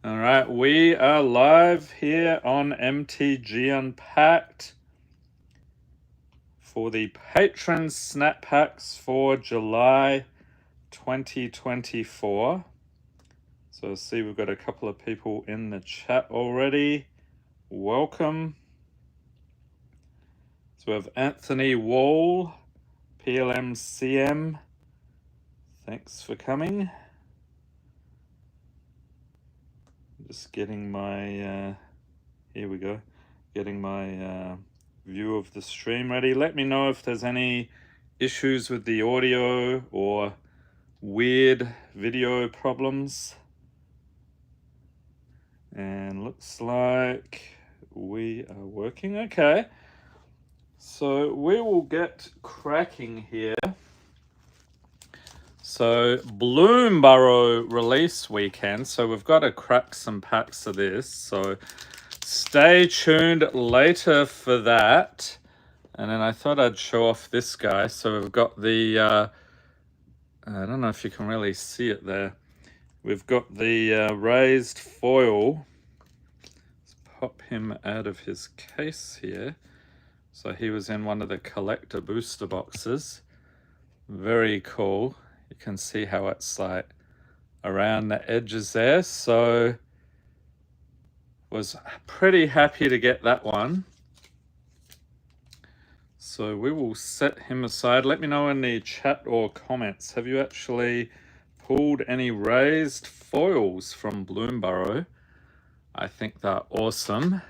All right, we are live here on MTG Unpacked for the Patron Snap Packs for July 2024. So I see we've got a couple of people in the chat already. Welcome. So we have Anthony Wall, PLMCM. Thanks for coming. Just getting my, here we go, getting my view of the stream ready. Let me know if there's any issues with the audio or weird video problems. And looks like we are working okay. So we will get cracking here. So Bloomburrow release weekend. So we've got to crack some packs of this. So stay tuned later for that. And then I thought I'd show off this guy. So we've got the, I don't know if you can really see it there. We've got the raised foil. Let's pop him out of his case here. So he was in one of the collector booster boxes. Very cool. You can see how it's like around the edges there. So was pretty happy to get that one. So we will set him aside. Let me know in the chat or comments. Have you actually pulled any raised foils from Bloomburrow? I think they're awesome.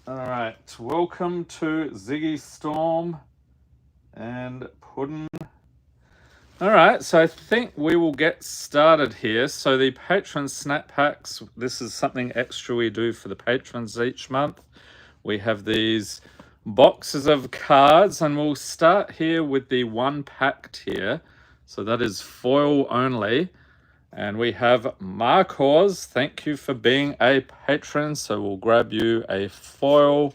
All right, welcome to Ziggy Storm and Puddin'. All right, so I think we will get started here. So the Patron Snap Packs, this is something extra we do for the patrons each month. We have these boxes of cards, and we'll start here with the one packed here. So that is foil only. And we have Marcos. Thank you for being a patron. So we'll grab you a foil.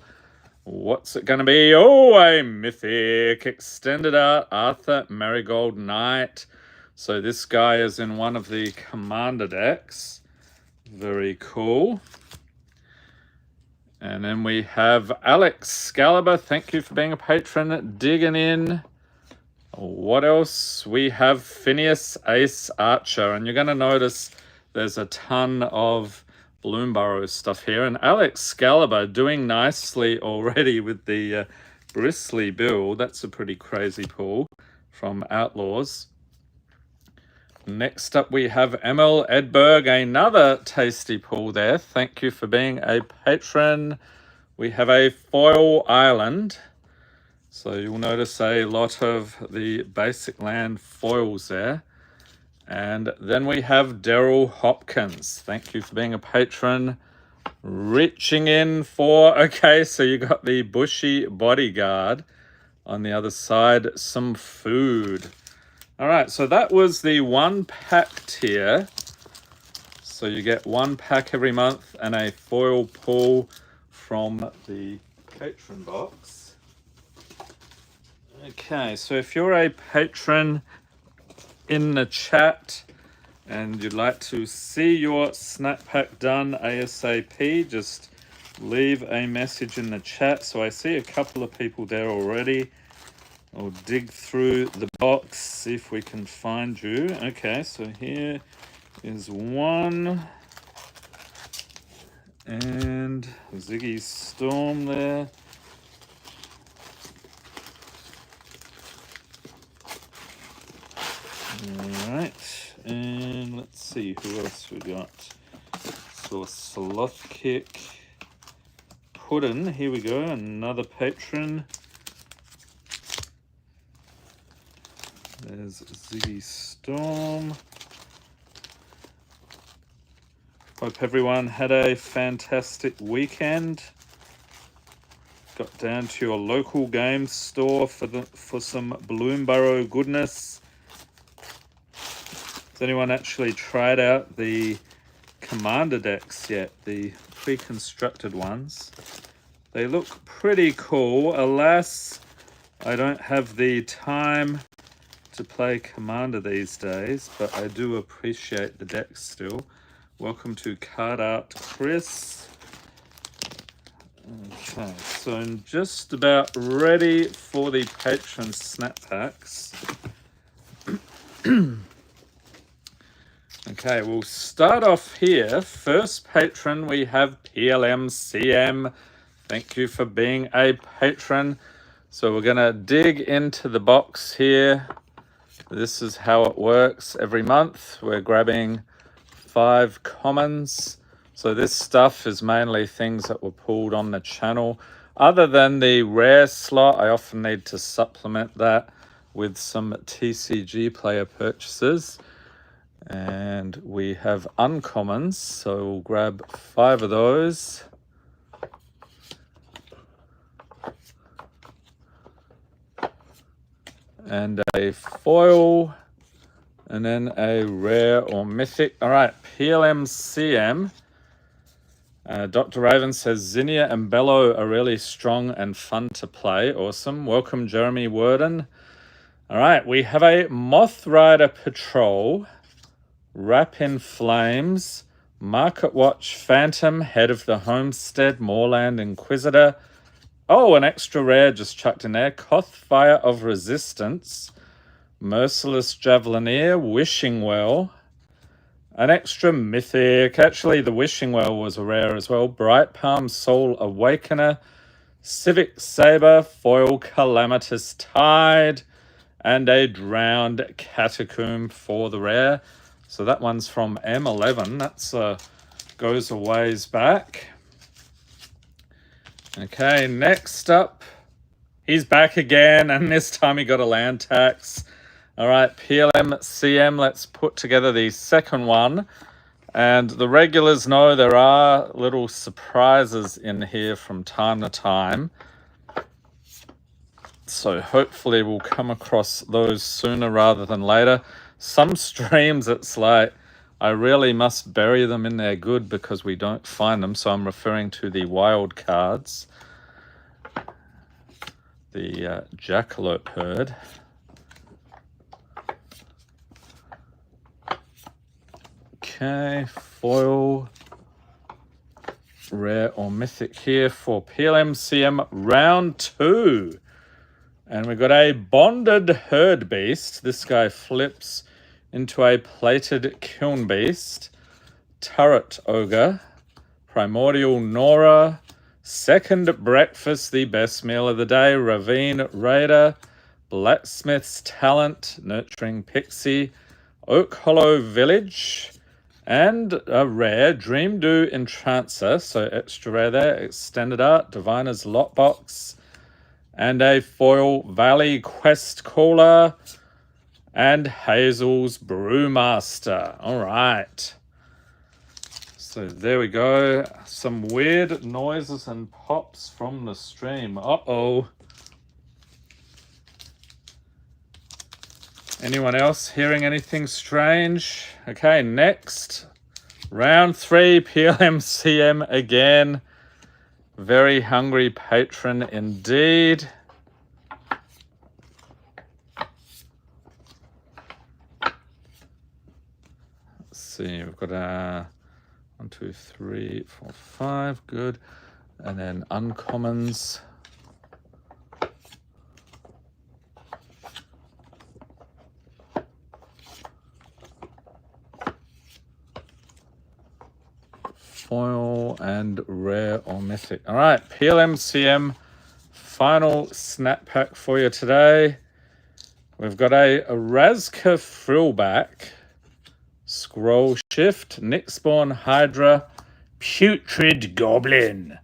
What's it going to be? Oh, a mythic extended art Arthur Marigold Knight. So this guy is in one of the commander decks. Very cool. And then we have Alex Scalibur. Thank you for being a patron. Digging in. What else? We have Phineas Ace Archer. And you're going to notice there's a ton of Bloomburrow stuff here. And Alex Scalibur doing nicely already with the Bristly build. That's a pretty crazy pull from Outlaws. Next up we have Emil Edberg, another tasty pull there. Thank you for being a patron. We have a Foil Island. So you'll notice a lot of the basic land foils there. And then we have Daryl Hopkins. Thank you for being a patron. Reaching in for, okay, so you got the Bushy Bodyguard. On the other side, some food. All right, so that was the one pack tier. So you get one pack every month and a foil pull from the patron box. Okay, so if you're a patron in the chat and you'd like to see your snap pack done ASAP, just leave a message in the chat. So I see a couple of people there already. I'll dig through the box, see if we can find you. Okay, so here is one. And Ziggy Storm there. Alright, and let's see who else we got. So Sloth Kick. Puddin', here we go, another patron. There's Ziggy Storm. Hope everyone had a fantastic weekend. Got down to your local game store for some Bloomburrow goodness. Has anyone actually tried out the commander decks yet? The pre-constructed ones. They look pretty cool. Alas, I don't have the time to play commander these days, but I do appreciate the decks still. Welcome to Card Art, Chris. Okay, so I'm just about ready for the Patron snap packs. Okay, we'll start off here. First patron, we have PLMCM. Thank you for being a patron. So we're going to dig into the box here. This is how it works every month. We're grabbing 5 commons. So this stuff is mainly things that were pulled on the channel. Other than the rare slot, I often need to supplement that with some TCG player purchases. And we have uncommons, so we'll grab 5 of those. And a foil, and then a rare or mythic. All right, PLMCM. Dr. Raven says Zinnia and Bello are really strong and fun to play. Awesome. Welcome, Jeremy Worden. All right, we have a Moth Rider Patrol, Wrap in Flames, Market Watch Phantom, Head of the Homestead, Moorland Inquisitor. Oh, an extra rare just chucked in there. Kothfire of Resistance, Merciless Javelineer, Wishing Well. An extra mythic. Actually, the Wishing Well was a rare as well. Bright Palm Soul Awakener, Civic Saber, Foil Calamitous Tide, and a Drowned Catacomb for the rare. So that one's from M11. That's goes a ways back. Okay, next up, he's back again, and this time he got a land tax. All right, PLMCM, let's put together the second one. And the regulars know there are little surprises in here from time to time. So hopefully we'll come across those sooner rather than later. Some streams, it's like, I really must bury them in their good because we don't find them. So I'm referring to the wild cards. The Jackalope herd. Okay, foil, rare or mythic here for PLMCM round 2. And we've got a Bonded Herd Beast. This guy flips into a Plated Kiln Beast, Turret Ogre, Primordial Nora, Second Breakfast, the best meal of the day, Ravine Raider, Blacksmith's Talent, Nurturing Pixie, Oak Hollow Village, and a rare Dream Do Entrancer, so extra rare there, Extended Art, Diviner's Lockbox, and a foil Valley Quest Caller, and Hazel's Brewmaster. All right. So there we go. Some weird noises and pops from the stream. Uh-oh. Anyone else hearing anything strange? Okay, next. Round 3, PLMCM again. Very hungry patron indeed. Let's see, we've got 1, 2, 3, 4, 5, good. And then uncommons. Foil and rare or mythic. All right, PLMCM, final snap pack for you today. We've got a Razka Frillback, Scroll Shift, Nyxborn Hydra, Putrid Goblin,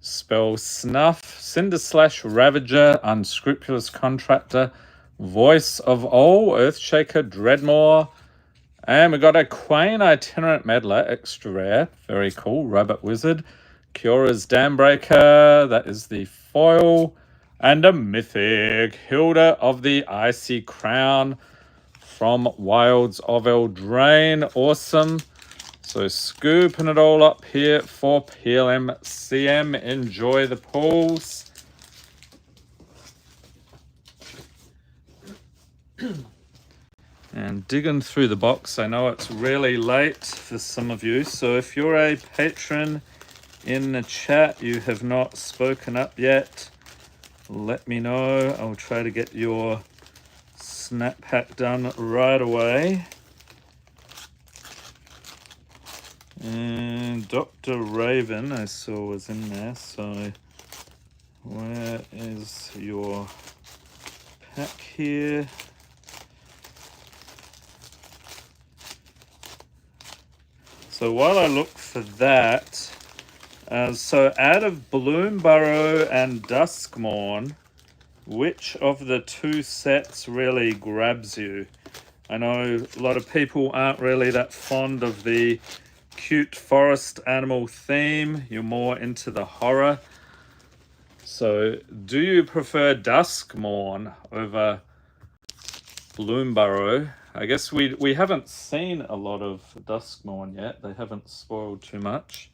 Spell Snuff, Cinder Slash Ravager, Unscrupulous Contractor, Voice of All, Earthshaker Dreadmore, and we got a Quain Itinerant Meddler, extra rare, very cool, Rabbit Wizard, Kyora's Dambreaker, that is the foil, and a mythic, Hilda of the Icy Crown from Wilds of Eldraine, awesome. So scooping it all up here for PLMCM, enjoy the pulls. and digging through the box. I know it's really late for some of you, so if you're a patron in the chat, you have not spoken up yet, let me know. I'll try to get your snap pack done right away. And Dr. Raven I saw was in there, so where is your pack here? So while I look for that, so out of Bloomburrow and Duskmorn, which of the two sets really grabs you? I know a lot of people aren't really that fond of the cute forest animal theme. You're more into the horror. So do you prefer Duskmorn over Bloomburrow? I guess we haven't seen a lot of Duskmorn yet. They haven't spoiled too much.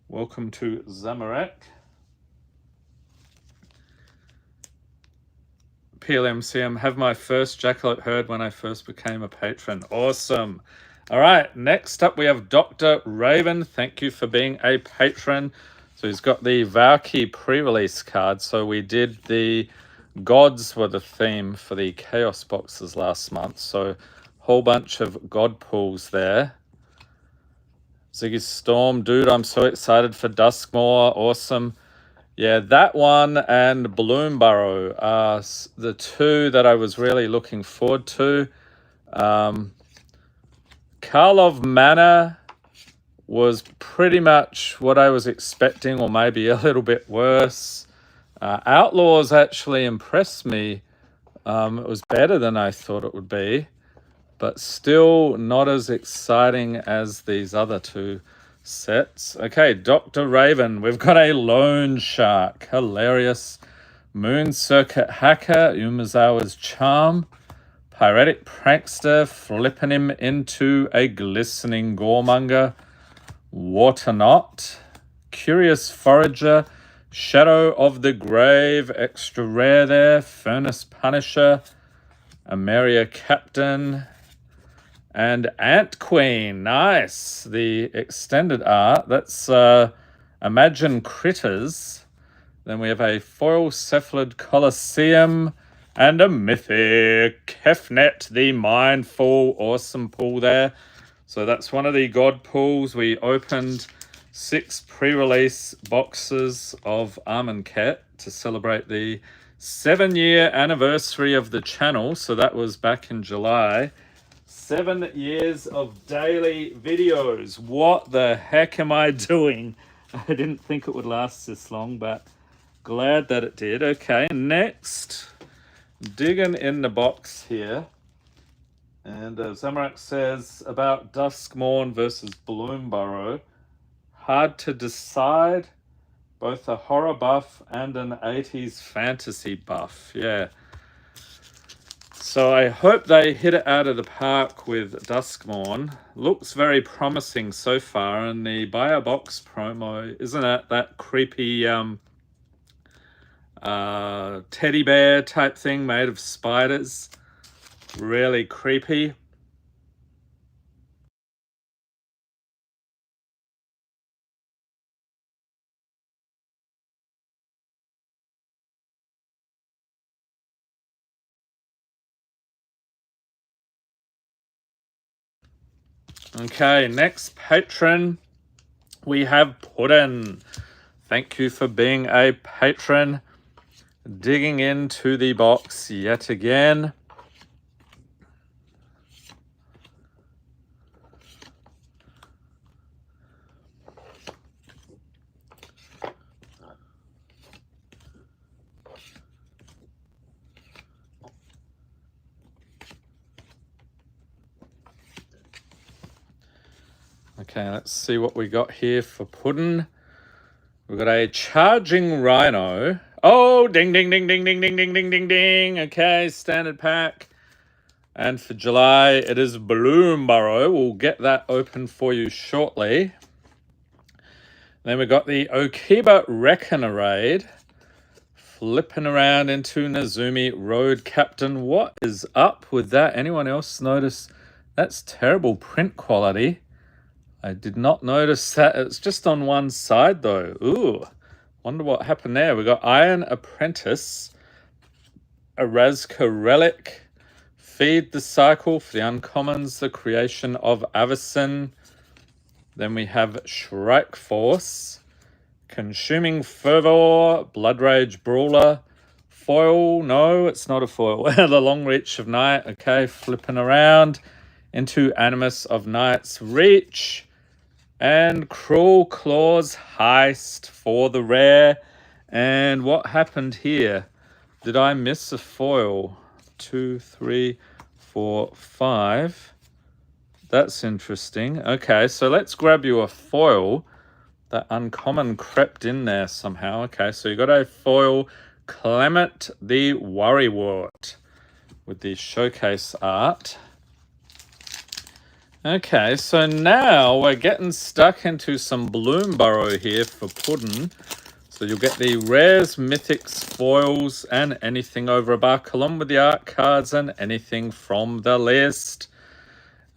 Welcome to Zamorak. PLMCM, have my first jackalope heard when I first became a patron. Awesome. All right, next up we have Dr. Raven. Thank you for being a patron. So he's got the Valky pre-release card. So we did the gods were the theme for the chaos boxes last month. So whole bunch of god pools there. Ziggy Storm, dude, I'm so excited for Duskmore. Awesome. Yeah, that one and Bloomburrow are the two that I was really looking forward to. Karlov Manor was pretty much what I was expecting, or maybe a little bit worse. Outlaws actually impressed me. It was better than I thought it would be, but still not as exciting as these other two sets. Okay, Dr. Raven, we've got a Loan Shark, hilarious. Moon Circuit Hacker, Umazawa's Charm, Pyretic Prankster, flipping him into a Glistening Goremonger, Waterknot, Curious Forager, Shadow of the Grave, extra rare there, Furnace Punisher, Ameria Captain, and Ant Queen. Nice. The extended art. That's Imagine Critters. Then we have a foil cephalid Colosseum and a mythic Kefnet, the Mindful. Awesome pull there. So that's one of the god pulls. We opened 6 pre-release boxes of Armenket to celebrate the 7-year anniversary of the channel. So that was back in July. 7 years of daily videos. What the heck am I doing? I didn't think it would last this long, but glad that it did. Okay, next, digging in the box here. And Zamorak says about Duskmorn versus Bloomburrow. Hard to decide. Both a horror buff and an 80s fantasy buff. Yeah. So I hope they hit it out of the park with Duskmorn. Looks very promising so far. And the buy a box promo, isn't it that creepy teddy bear type thing made of spiders? Really creepy. Okay, next patron, we have Puddin. Thank you for being a patron. Digging into the box yet again. Okay, let's see what we got here for Puddin. We've got a Charging Rhino. Oh, ding, ding, ding, ding, ding, ding, ding, ding, ding, ding. Okay, standard pack. And for July, it is Bloomburrow. We'll get that open for you shortly. Then we've got the Okiba Reckoner Raid. flipping around into Nezumi Road Captain. What is up with that? Anyone else notice? That's terrible print quality. I did not notice that. It's just on one side though. Ooh, wonder what happened there. We got Iron Apprentice, Erasca Relic, Feed the Cycle for the uncommons, the creation of Avacyn. Then we have Shrike Force, Consuming Fervor, Blood Rage Brawler, Foil. No, it's not a foil. The Long Reach of Night. Okay, flipping around into Animus of Night's Reach. And Cruel Claws Heist for the rare. And what happened here? Did I miss a foil? 2, 3, 4, 5. That's interesting. Okay, so let's grab you a foil. That uncommon crept in there somehow. Okay, so you got a foil Clement the Worrywart with the showcase art. Okay, so now we're getting stuck into some Bloomburrow here for Puddin'. So you'll get the rares, mythics, foils, and anything over $1, along with the art cards and anything from the list.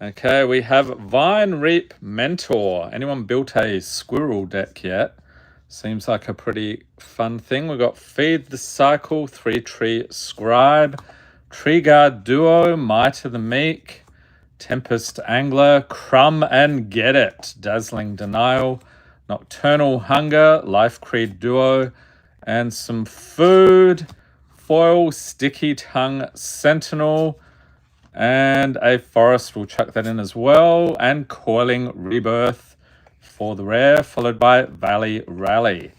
Okay, we have Vine Reap Mentor. Anyone built a squirrel deck yet? Seems like a pretty fun thing. We've got Feed the Cycle, 3-Tree Scribe, Tree Guard Duo, Might of the Meek, Tempest Angler, Crumb and Get It, Dazzling Denial, Nocturnal Hunger, Life Creed Duo, and some food, foil, Sticky Tongue Sentinel, and a forest, we'll chuck that in as well, and Coiling Rebirth for the rare, followed by Valley Rally.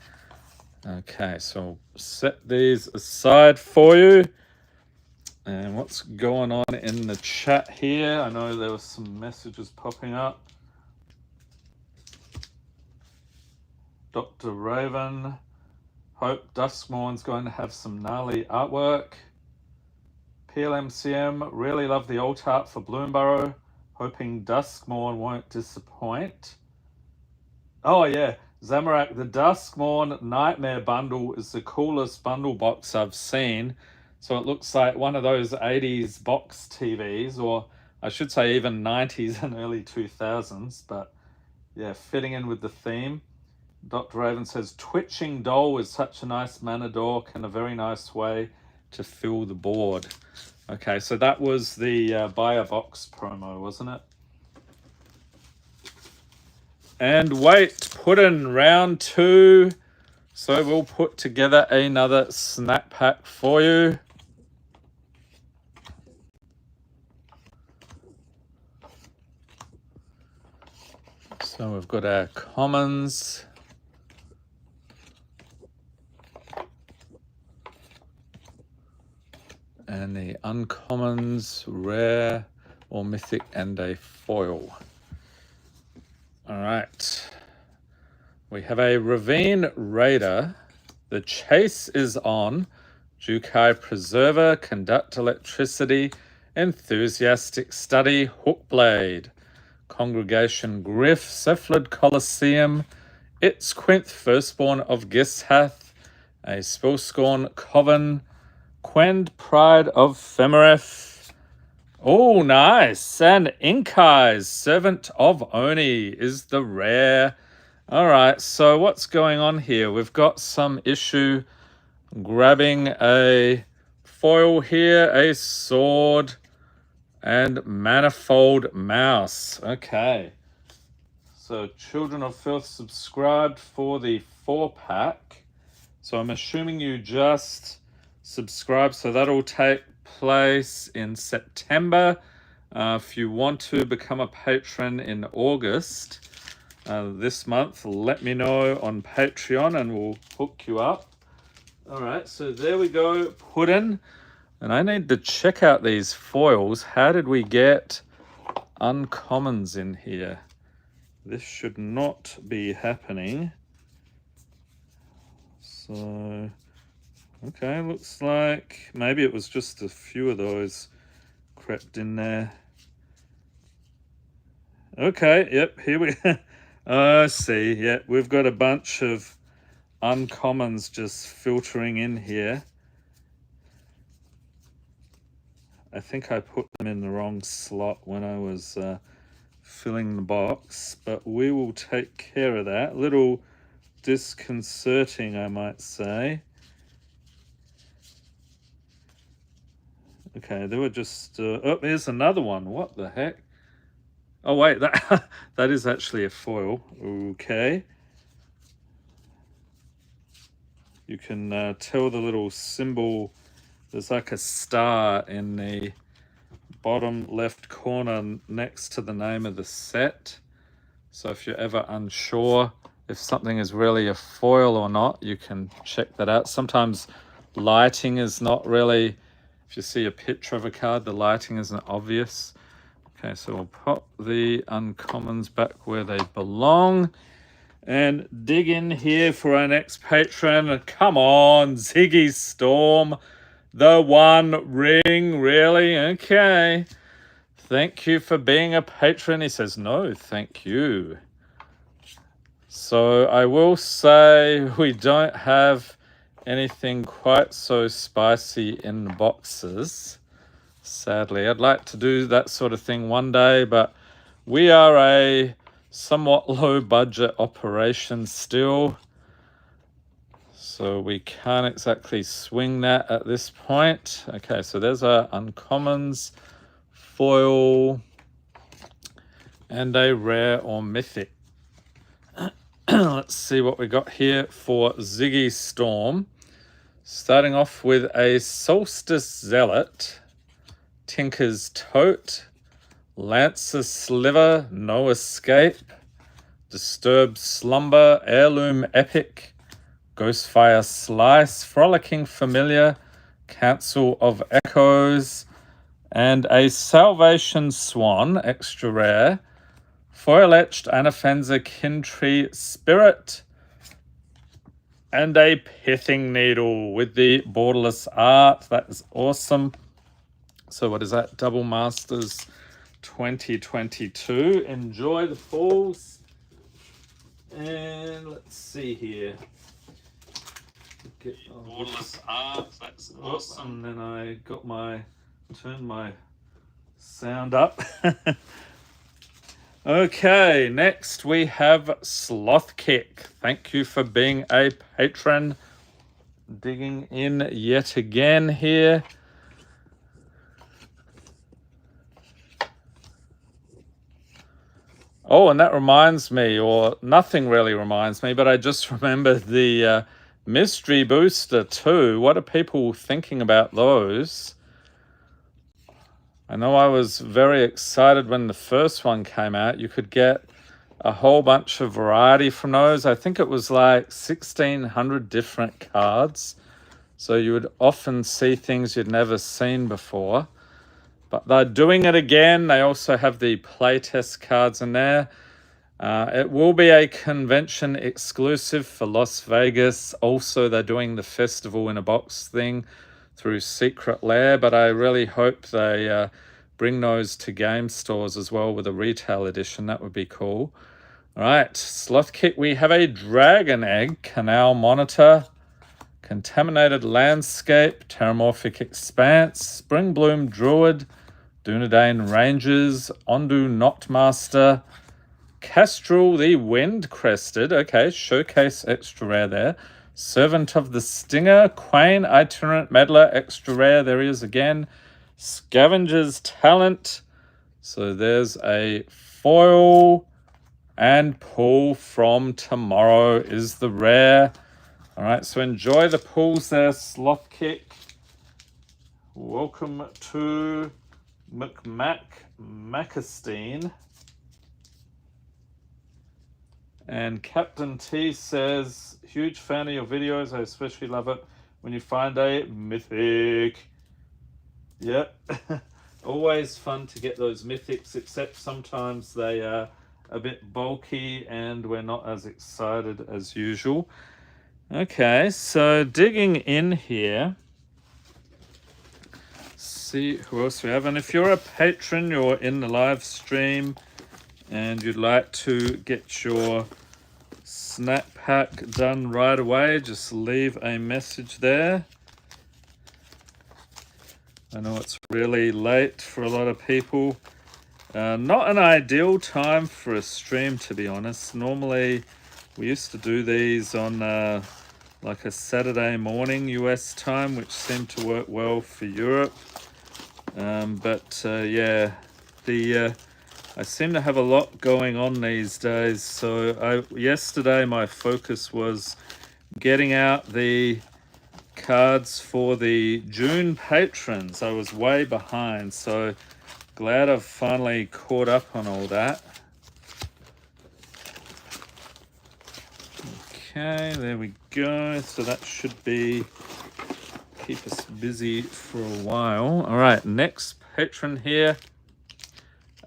Okay, so I'll set these aside for you. And what's going on in the chat here? I know there were some messages popping up. Dr. Raven, hope Duskmourn's going to have some gnarly artwork. PLMCM, really love the alt art for Bloomburrow. Hoping Duskmourn won't disappoint. Oh yeah, Zamorak, the Duskmourn Nightmare Bundle is the coolest bundle box I've seen. So it looks like one of those 80s box TVs, or I should say even 90s and early 2000s. But yeah, fitting in with the theme. Dr. Raven says, Twitching Doll is such a nice mana dork and a very nice way to fill the board. Okay, so that was the buy a box promo, wasn't it? And wait, put in round 2. So we'll put together another snack pack for you. So we've got our commons. And the uncommons, rare or mythic, and a foil. All right. We have a Ravine Raider. The chase is on. Jukai Preserver, Conduct Electricity, Enthusiastic Study, Hookblade, Congregation Griff, Cephalid Colosseum, It's Quinth, Firstborn of Gishath, a Spellscorn Coven, Quend, Pride of Femeref. Oh, nice. And Inkai's Servant of Oni is the rare. All right, so what's going on here? We've got some issue grabbing a foil here, a sword, and Manifold Mouse. Okay. So Children of Filth subscribed for the 4-pack. So I'm assuming you just subscribe. So that'll take place in September. If you want to become a patron in August this month, let me know on Patreon and we'll hook you up. All right, so there we go, Puddin'. And I need to check out these foils. How did we get uncommons in here? This should not be happening. So, okay, looks like maybe it was just a few of those crept in there. Okay, yep, here we I see. Yeah, we've got a bunch of uncommons just filtering in here. I think I put them in the wrong slot when I was filling the box, but we will take care of that. A little disconcerting, I might say. Okay, there were just... oh, here's another one. What the heck? Oh, wait, that that is actually a foil. Okay. You can tell the little symbol. There's like a star in the bottom left corner next to the name of the set. So if you're ever unsure if something is really a foil or not, you can check that out. Sometimes lighting is not really... If you see a picture of a card, the lighting isn't obvious. Okay, so we'll pop the uncommons back where they belong and dig in here for our next patron. Come on, Ziggy Storm, the One Ring, really? Okay. Thank you for being a patron. He says, no, thank you. So I will say we don't have anything quite so spicy in the boxes. Sadly, I'd like to do that sort of thing one day, but we are a somewhat low budget operation still, so we can't exactly swing that at this point. Okay, so there's our uncommons, foil, and a rare or mythic. Let's see what we got here for Ziggy Storm. Starting off with a Solstice Zealot, Tinker's Tote, Lancer Sliver, No Escape, Disturbed Slumber, Heirloom Epic, Ghostfire Slice, Frolicking Familiar, Council of Echoes, and a Salvation Swan, extra rare, Foil Etched Anafenza Kintree Spirit, and a Pithing Needle with the borderless art. That is awesome. So what is that? Double Masters 2022. Enjoy the pulls. And let's see here. Get borderless art. That's awesome. And then I got turned my sound up. Okay, next we have Sloth Kick. Thank you for being a patron. Digging in yet again here. Oh, and that reminds me, or nothing really reminds me, but I just remembered the mystery booster too. What are people thinking about those? I know I was very excited when the first one came out. You could get a whole bunch of variety from those. I think it was like 1,600 different cards. So you would often see things you'd never seen before. But they're doing it again. They also have the playtest cards in there. It will be a convention exclusive for Las Vegas. Also, they're doing the Festival in a Box thing through Secret Lair, but I really hope they bring those to game stores as well with a retail edition. That would be cool. All right, Sloth Kick, we have a Dragon Egg, Canal Monitor, Contaminated Landscape, Terramorphic Expanse, Spring Bloom Druid, Dunedain Rangers, Ondu Knotmaster, Castrel the Wind Crested, okay, showcase extra rare there. Servant of the Stinger, Quain Itinerant Meddler, extra rare, there he is again. Scavenger's Talent, so there's a foil, and Pull from Tomorrow is the rare. All right, so enjoy the pulls there, Sloth Kick. Welcome to Macastine. And Captain T says, huge fan of your videos. I especially love it when you find a mythic. Yep. Always fun to get those mythics, except sometimes they are a bit bulky and we're not as excited as usual. Okay, so digging in here. See who else we have. And if you're a patron, you're in the live stream and you'd like to get your snap pack done right away. Just leave a message there. I know it's really late for a lot of people. Not an ideal time for a stream, to be honest. Normally, we used to do these on like a Saturday morning US time, which seemed to work well for Europe. Yeah, I seem to have a lot going on these days. So yesterday my focus was getting out the cards for the June patrons. I was way behind, so glad I've finally caught up on all that. Okay, there we go. So that should keep us busy for a while. All right, next patron here.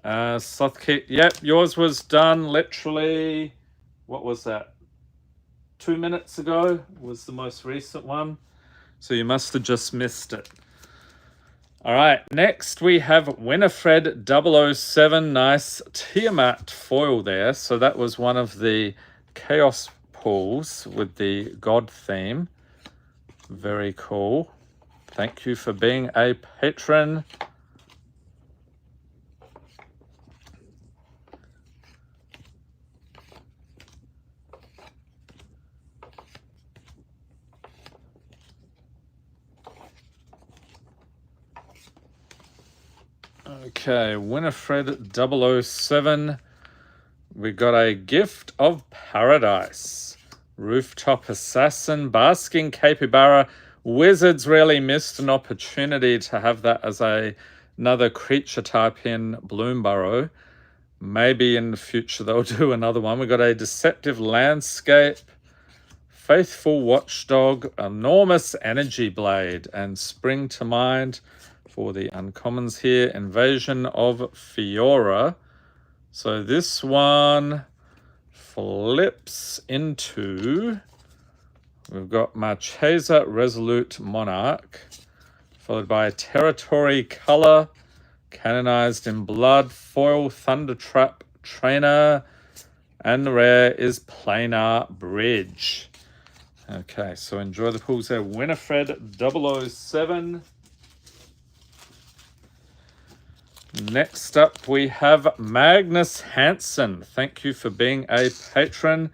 Slothkick. Yep, yours was done literally, what was that? 2 minutes ago was the most recent one. So you must have just missed it. All right, next we have Winifred 007. Nice Tiamat foil there. So that was one of the Chaos pulls with the God theme. Very cool. Thank you for being a patron. Okay, Winifred 007. We got a Gift of Paradise. Rooftop Assassin, Basking Capybara. Wizards really missed an opportunity to have that as another creature type in Bloomburrow. Maybe in the future they'll do another one. We got a Deceptive Landscape, Faithful Watchdog, Enormous Energy Blade, and Spring to Mind for the uncommons here. Invasion of Fiora. So this one flips into, we've got Marchesa Resolute Monarch, followed by Territory Color, Canonized in Blood, Foil Thundertrap Trainer, and the rare is Planar Bridge. Okay, so enjoy the pulls there. Winifred 007. Next up, we have Magnus Hansen. Thank you for being a patron.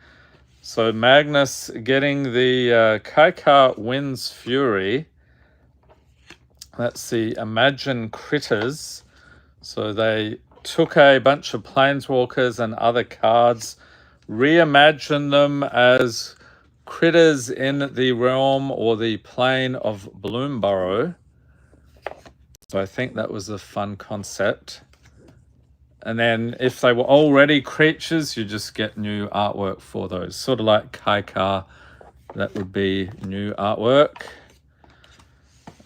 So Magnus getting the Kaikar Winds Fury. That's the Imagine Critters. So they took a bunch of Planeswalkers and other cards, reimagined them as critters in the realm or the plane of Bloomburrow. So I think that was a fun concept. And then if they were already creatures, you just get new artwork for those. Sort of like Kaikar, that would be new artwork.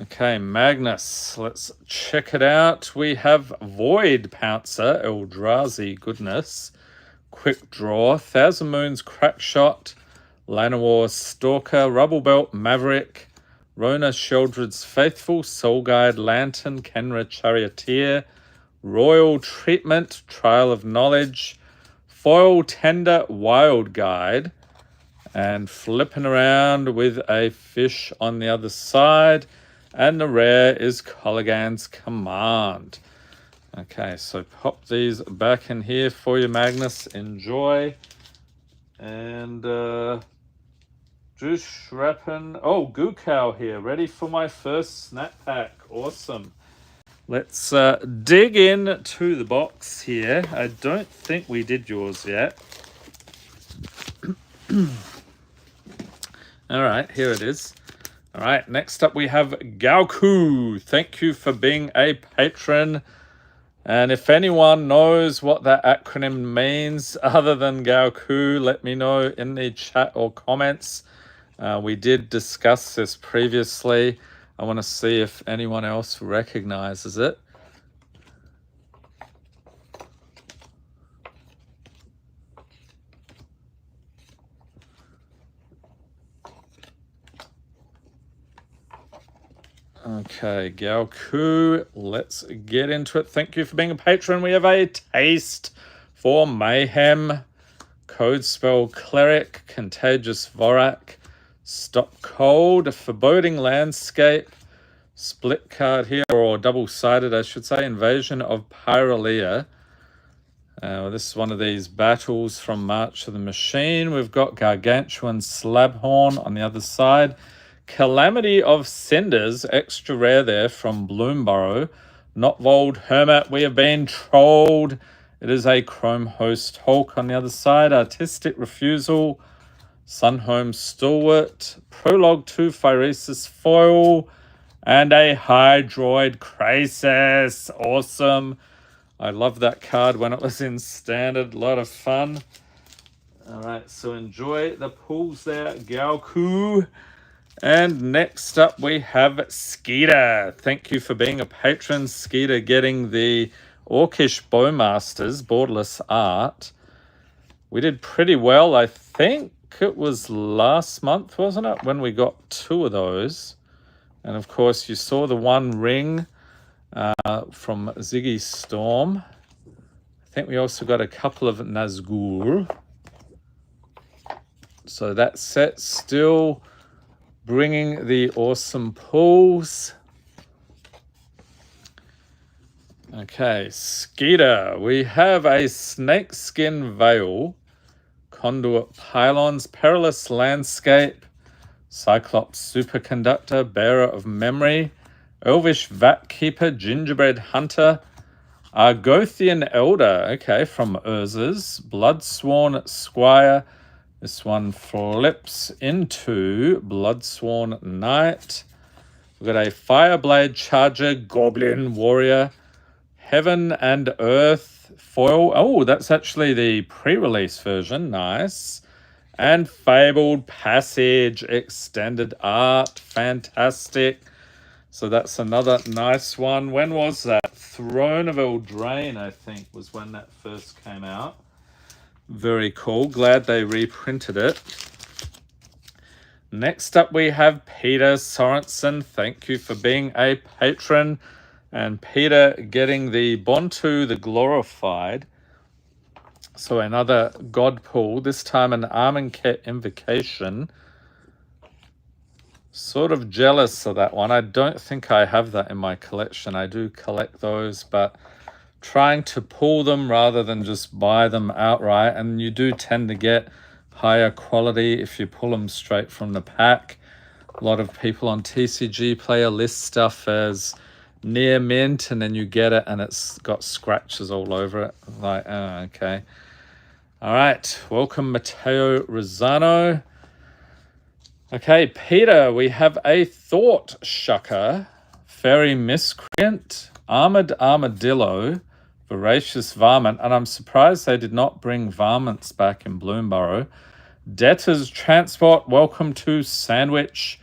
Okay, Magnus, let's check it out. We have Void Pouncer, Eldrazi goodness. Quick Draw, Thousand Moons Crackshot, Llanowar Stalker, Rubble Belt Maverick, Rona Sheldred's Faithful, Soul Guide, Lantern, Kenra Charioteer, Royal Treatment, Trial of Knowledge, Foil Tender, Wild Guide, and flipping around with a fish on the other side. And the rare is Colligan's Command. Okay, so pop these back in here for you, Magnus. Enjoy. And Juice Rappen. Oh, Goo Cow here. Ready for my first snap pack. Awesome. Let's dig in to the box here. I don't think we did yours yet. All right, here it is. All right, next up we have Gauku. Thank you for being a patron. And if anyone knows what that acronym means other than Gauku, let me know in the chat or comments. We did discuss this previously. I want to see if anyone else recognizes it. Okay, Gauku, let's get into it. Thank you for being a patron. We have a Taste for Mayhem Code Spell Cleric, Contagious Vorak, Stop Cold, Foreboding Landscape, split card here, or double-sided I should say, Invasion of Pyralea. This is one of these battles from March of the Machine. We've got Gargantuan Slabhorn on the other side. Calamity of Cinders, extra rare there from Bloomburrow. Notvold Hermit, we have been trolled. It is a Chrome Host Hulk on the other side. Artistic Refusal, Sunhome Stalwart, Prologue 2 Phyresis Foil, and a Hydroid Crisis. Awesome. I love that card when it was in Standard. A lot of fun. All right, so enjoy the pulls there, Gaoku. And next up we have Skeeter. Thank you for being a patron, Skeeter, getting the Orcish Bowmasters Borderless Art. We did pretty well, I think it was last month, wasn't it, when we got 2 of those. And of course you saw the one ring from Ziggy Storm. I think we also got a couple of Nazgul. So that set still bringing the awesome pulls. Okay, Skeeter. We have a Snakeskin Veil, Conduit Pylons, Perilous Landscape, Cyclops Superconductor, Bearer of Memory, Elvish Vat Keeper, Gingerbread Hunter, Argothian Elder, okay, from Urza's, Bloodsworn Squire. This one flips into Bloodsworn Knight. We've got a Fireblade Charger, Goblin Warrior, Heaven and Earth Foil. Oh, that's actually the pre-release version. Nice. And Fabled Passage Extended Art. Fantastic. So that's another nice one. When was that? Throne of Eldraine, I think, was when that first came out. Very cool. Glad they reprinted it. Next up we have Peter Sorensen. Thank you for being a patron. And Peter getting the Bontu the Glorified. So another God pull. This time an Armenket Invocation. Sort of jealous of that one. I don't think I have that in my collection. I do collect those, but trying to pull them rather than just buy them outright. And you do tend to get higher quality if you pull them straight from the pack. A lot of people on TCG player list stuff as near mint, and then you get it and it's got scratches all over it. Like, oh, okay. All right. Welcome, Matteo Rosano. Okay, Peter, we have a Thought Shucker, Fairy Miscreant, Armored Armadillo, Voracious Varmint, and I'm surprised they did not bring varmints back in Bloomburrow. Debtor's Transport, welcome to Sandwich.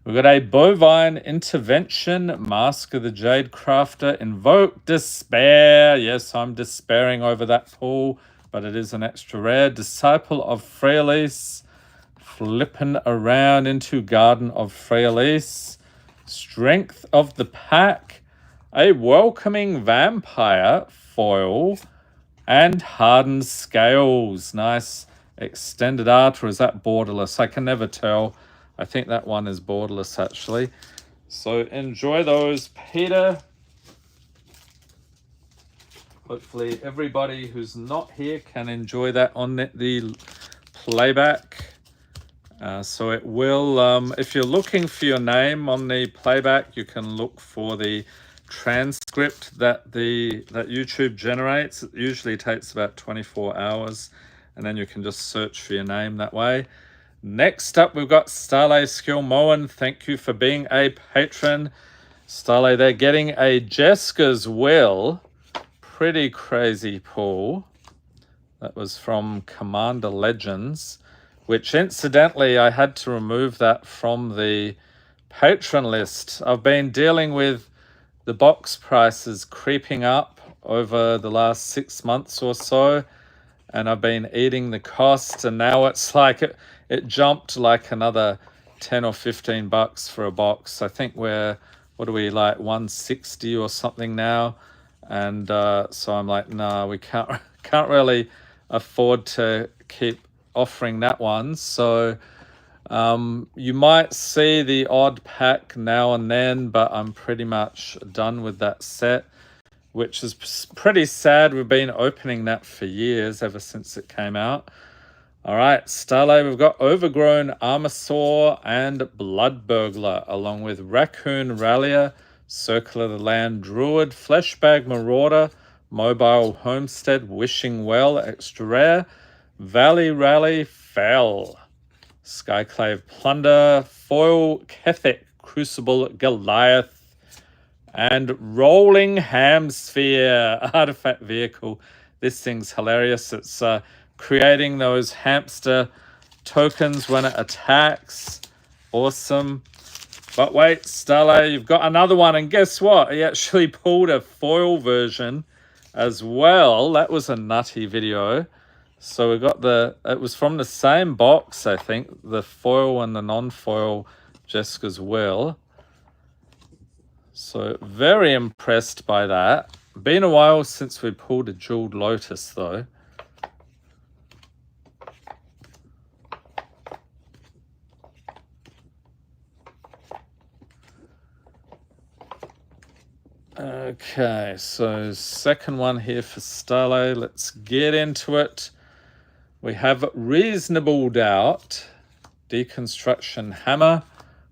We've got a Bovine Intervention, Mask of the Jade Crafter, Invoke Despair. Yes, I'm despairing over that pull, but it is an extra rare. Disciple of Freyalis, flipping around into Garden of Freyalis. Strength of the Pack, a Welcoming Vampire foil, and Hardened Scales. Nice extended art, or is that borderless? I can never tell. I think that one is borderless actually. So enjoy those, Peter. Hopefully everybody who's not here can enjoy that on the playback. So it will, if you're looking for your name on the playback, you can look for the transcript that YouTube generates. It usually takes about 24 hours, and then you can just search for your name that way. Next up, we've got Starlay Skillmoan. Thank you for being a patron. Starlay, they're getting a Jeska's Will. Pretty crazy pull. That was from Commander Legends, which incidentally, I had to remove that from the patron list. I've been dealing with the box prices creeping up over the last 6 months or so, and I've been eating the cost, and now it's like it jumped like another 10 or 15 bucks for a box. I think we're, what are we, like 160 or something now? And so I'm like, nah, we can't really afford to keep offering that one. So you might see the odd pack now and then, but I'm pretty much done with that set, which is pretty sad. We've been opening that for years, ever since it came out. All right, Starlay, we've got Overgrown Armasaur and Blood Burglar, along with Raccoon Rallier, Circle of the Land Druid, Fleshbag Marauder, Mobile Homestead, Wishing Well, Extra Rare, Valley Rally, Fell, Skyclave Plunder, Foil Kethic, Crucible Goliath, and Rolling Hamsphere Artifact Vehicle. This thing's hilarious. It's creating those hamster tokens when it attacks. Awesome. But wait, Stella, you've got another one, and guess what? He actually pulled a foil version as well. That was a nutty video. So we got it was from the same box, I think, the foil and the non-foil Jessica's Will. So very impressed by that. Been a while since we pulled a Jeweled Lotus, though. Okay, so second one here for Starlay. Let's get into it. We have Reasonable Doubt, Deconstruction Hammer,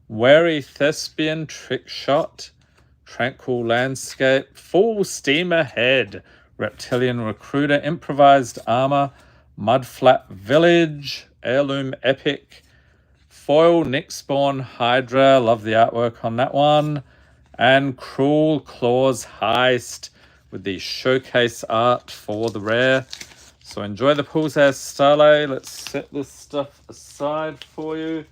Wary Thespian, Trick Shot, Tranquil Landscape, Full Steam Ahead, Reptilian Recruiter, Improvised Armor, Mudflat Village, Heirloom Epic, Foil Nixpawn Hydra, love the artwork on that one, and Cruel Claws Heist with the showcase art for the rare. So enjoy the pulls as Starlay. Let's set this stuff aside for you.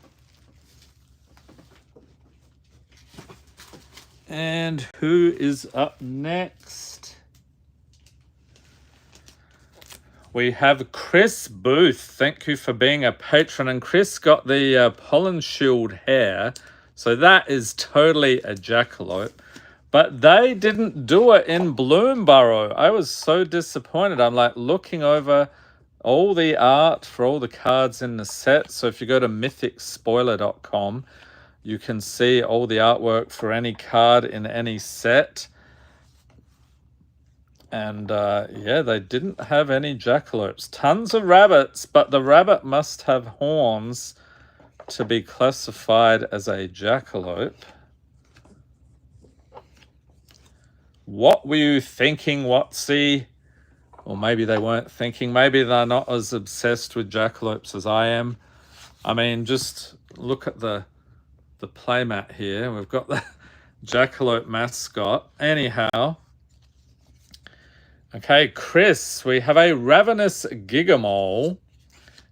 And who is up next? We have Chris Booth. Thank you for being a patron. And Chris got the Pollen Shield hair. So that is totally a jackalope. But they didn't do it in Bloomburrow. I was so disappointed. I'm like looking over all the art for all the cards in the set. So if you go to mythicspoiler.com, you can see all the artwork for any card in any set. And yeah, they didn't have any jackalopes. Tons of rabbits, but the rabbit must have horns to be classified as a jackalope. What were you thinking, Watsy? Or maybe they weren't thinking. Maybe they're not as obsessed with jackalopes as I am. I mean, just look at the playmat here. We've got the jackalope mascot. Anyhow. Okay, Chris, we have a Ravenous Gigamole,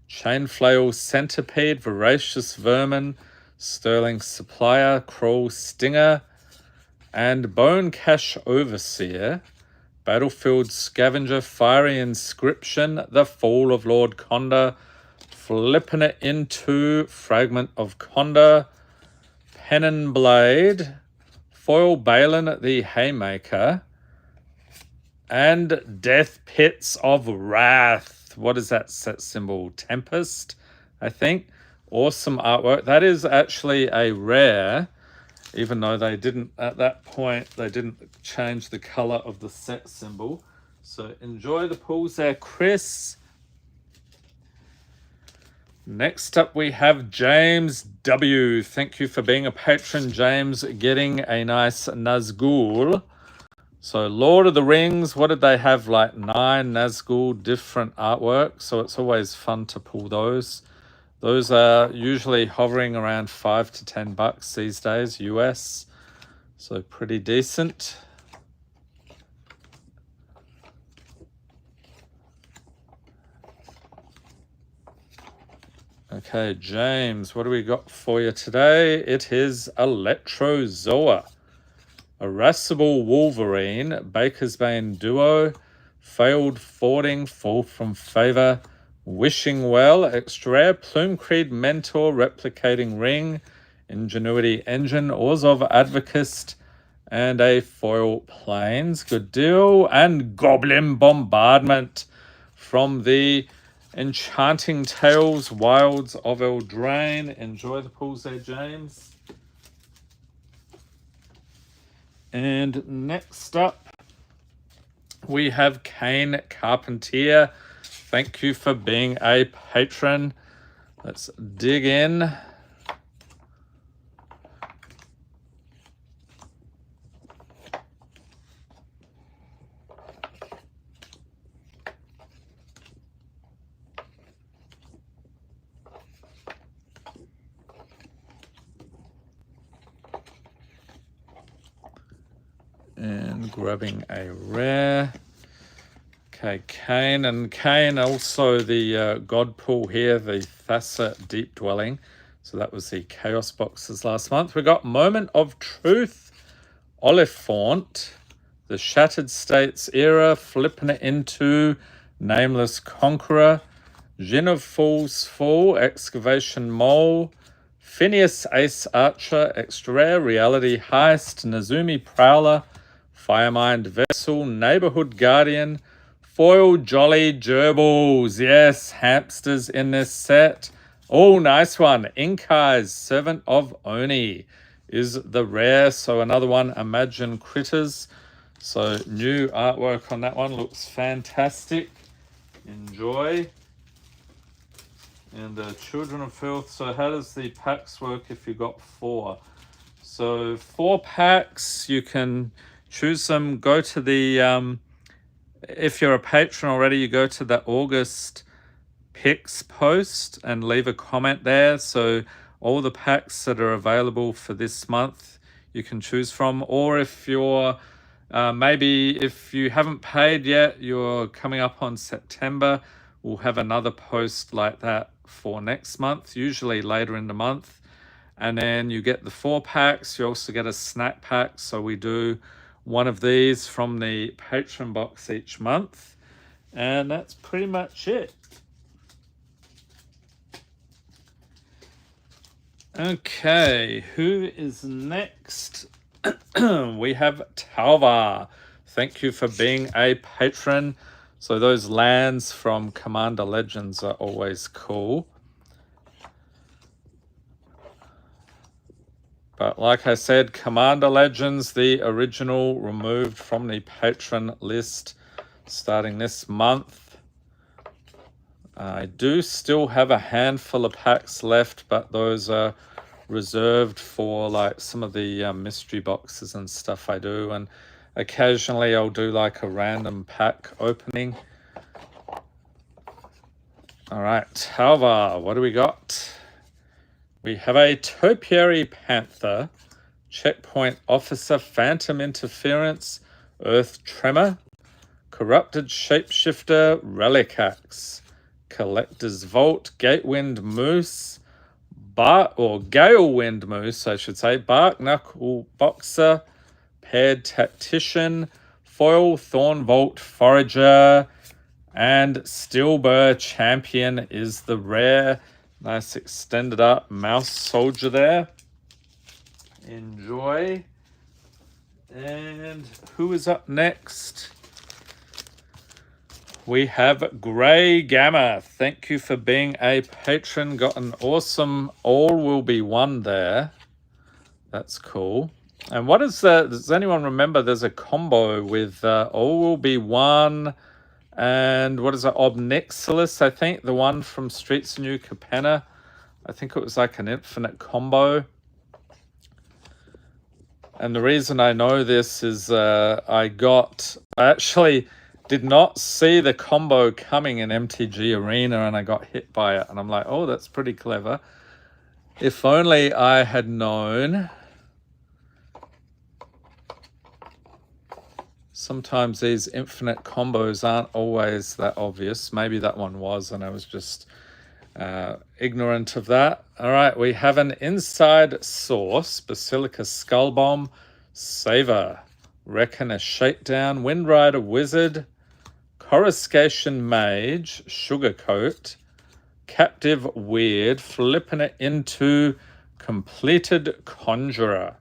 Chainflail Centipede, Voracious Vermin, Sterling Supplier, Crawl Stinger, and Bone Cache Overseer, Battlefield Scavenger, Fiery Inscription, The Fall of Lord Conda, flipping it into Fragment of Conda, Pennon Blade, Foil Balin the Haymaker, and Death Pits of Wrath. What is that set symbol? Tempest, I think. Awesome artwork. That is actually a rare, even though they didn't, at that point, they didn't change the color of the set symbol. So enjoy the pulls there, Chris. Next up, we have James W. Thank you for being a patron, James, getting a nice Nazgul. So Lord of the Rings, what did they have? Like 9 Nazgul different artwork. So it's always fun to pull those. Those are usually hovering around $5 to $10 these days, US. So pretty decent. Okay, James, what do we got for you today? It is Electrozoa, Irascible Wolverine, Baker's Bane Duo, Failed Fording, Fall from Favor, Wishing Well, Extra Rare, Plume Creed Mentor, Replicating Ring, Ingenuity Engine, Orzhov Advocist, and a Foil Plains. Good deal. And Goblin Bombardment from the Enchanting Tales Wilds of Eldraine. Enjoy the pulls there, James. And next up, we have Kane Carpentier. Thank you for being a patron. Let's dig in. And grabbing a rare. Okay, Kane. And Kane, also the God Pool here, the Thassa Deep Dwelling. So that was the Chaos boxes last month. We got Moment of Truth, Oliphaunt, the Shattered States era, flipping it into Nameless Conqueror, Djinn of Fool's Fall, Excavation Mole, Phineas Ace Archer, Extra Rare, Reality Heist, Nazumi Prowler, Firemind Vessel, Neighborhood Guardian, Foil Jolly Gerbils. Yes, hamsters in this set. Oh, nice one. Inkai's Servant of Oni is the rare. So another one, Imagine Critters. So new artwork on that one. Looks fantastic. Enjoy. And Children of Filth. So how does the packs work if you got 4? So 4 packs, you can choose them. Go to the, if you're a patron already, you go to the August picks post and leave a comment there. So all the packs that are available for this month, you can choose from. Or if you're, maybe if you haven't paid yet, you're coming up on September, we'll have another post like that for next month, usually later in the month. And then you get the 4 packs. You also get a snack pack. So we do one of these from the Patron box each month. And that's pretty much it. Okay, who is next? We have Talvar. Thank you for being a patron. So those lands from Commander Legends are always cool. But like I said, Commander Legends, the original, removed from the patron list starting this month. I do still have a handful of packs left, but those are reserved for like some of the mystery boxes and stuff I do. And occasionally I'll do like a random pack opening. All right, Talvar, what do we got? We have a Topiary Panther, Checkpoint Officer, Phantom Interference, Earth Tremor, Corrupted Shapeshifter, Relicax, Collector's Vault, Gatewind Moose, Galewind Moose, I should say, Bark Knuckle Boxer, Paired Tactician, Foil Thorn Vault Forager, and Steelbur Champion is the rare. Nice extended up mouse soldier there. Enjoy. And who is up next? We have Grey Gamma. Thank you for being a patron. Got an awesome All Will Be One there. That's cool. And what is that? Does anyone remember there's a combo with All Will Be One and what is it? Obnixilis, I think. The one from Streets of New Capenna. I think it was like an infinite combo. And the reason I know this is I actually did not see the combo coming in MTG Arena and I got hit by it. And I'm like, oh, that's pretty clever. If only I had known. Sometimes these infinite combos aren't always that obvious. Maybe that one was and I was just ignorant of that. All right, we have an Inside Source, Basilica Skullbomb, Saver, Reckoner Shakedown, Windrider Wizard, Coruscation Mage, Sugarcoat, Captive Weird, flipping it into Completed Conjurer.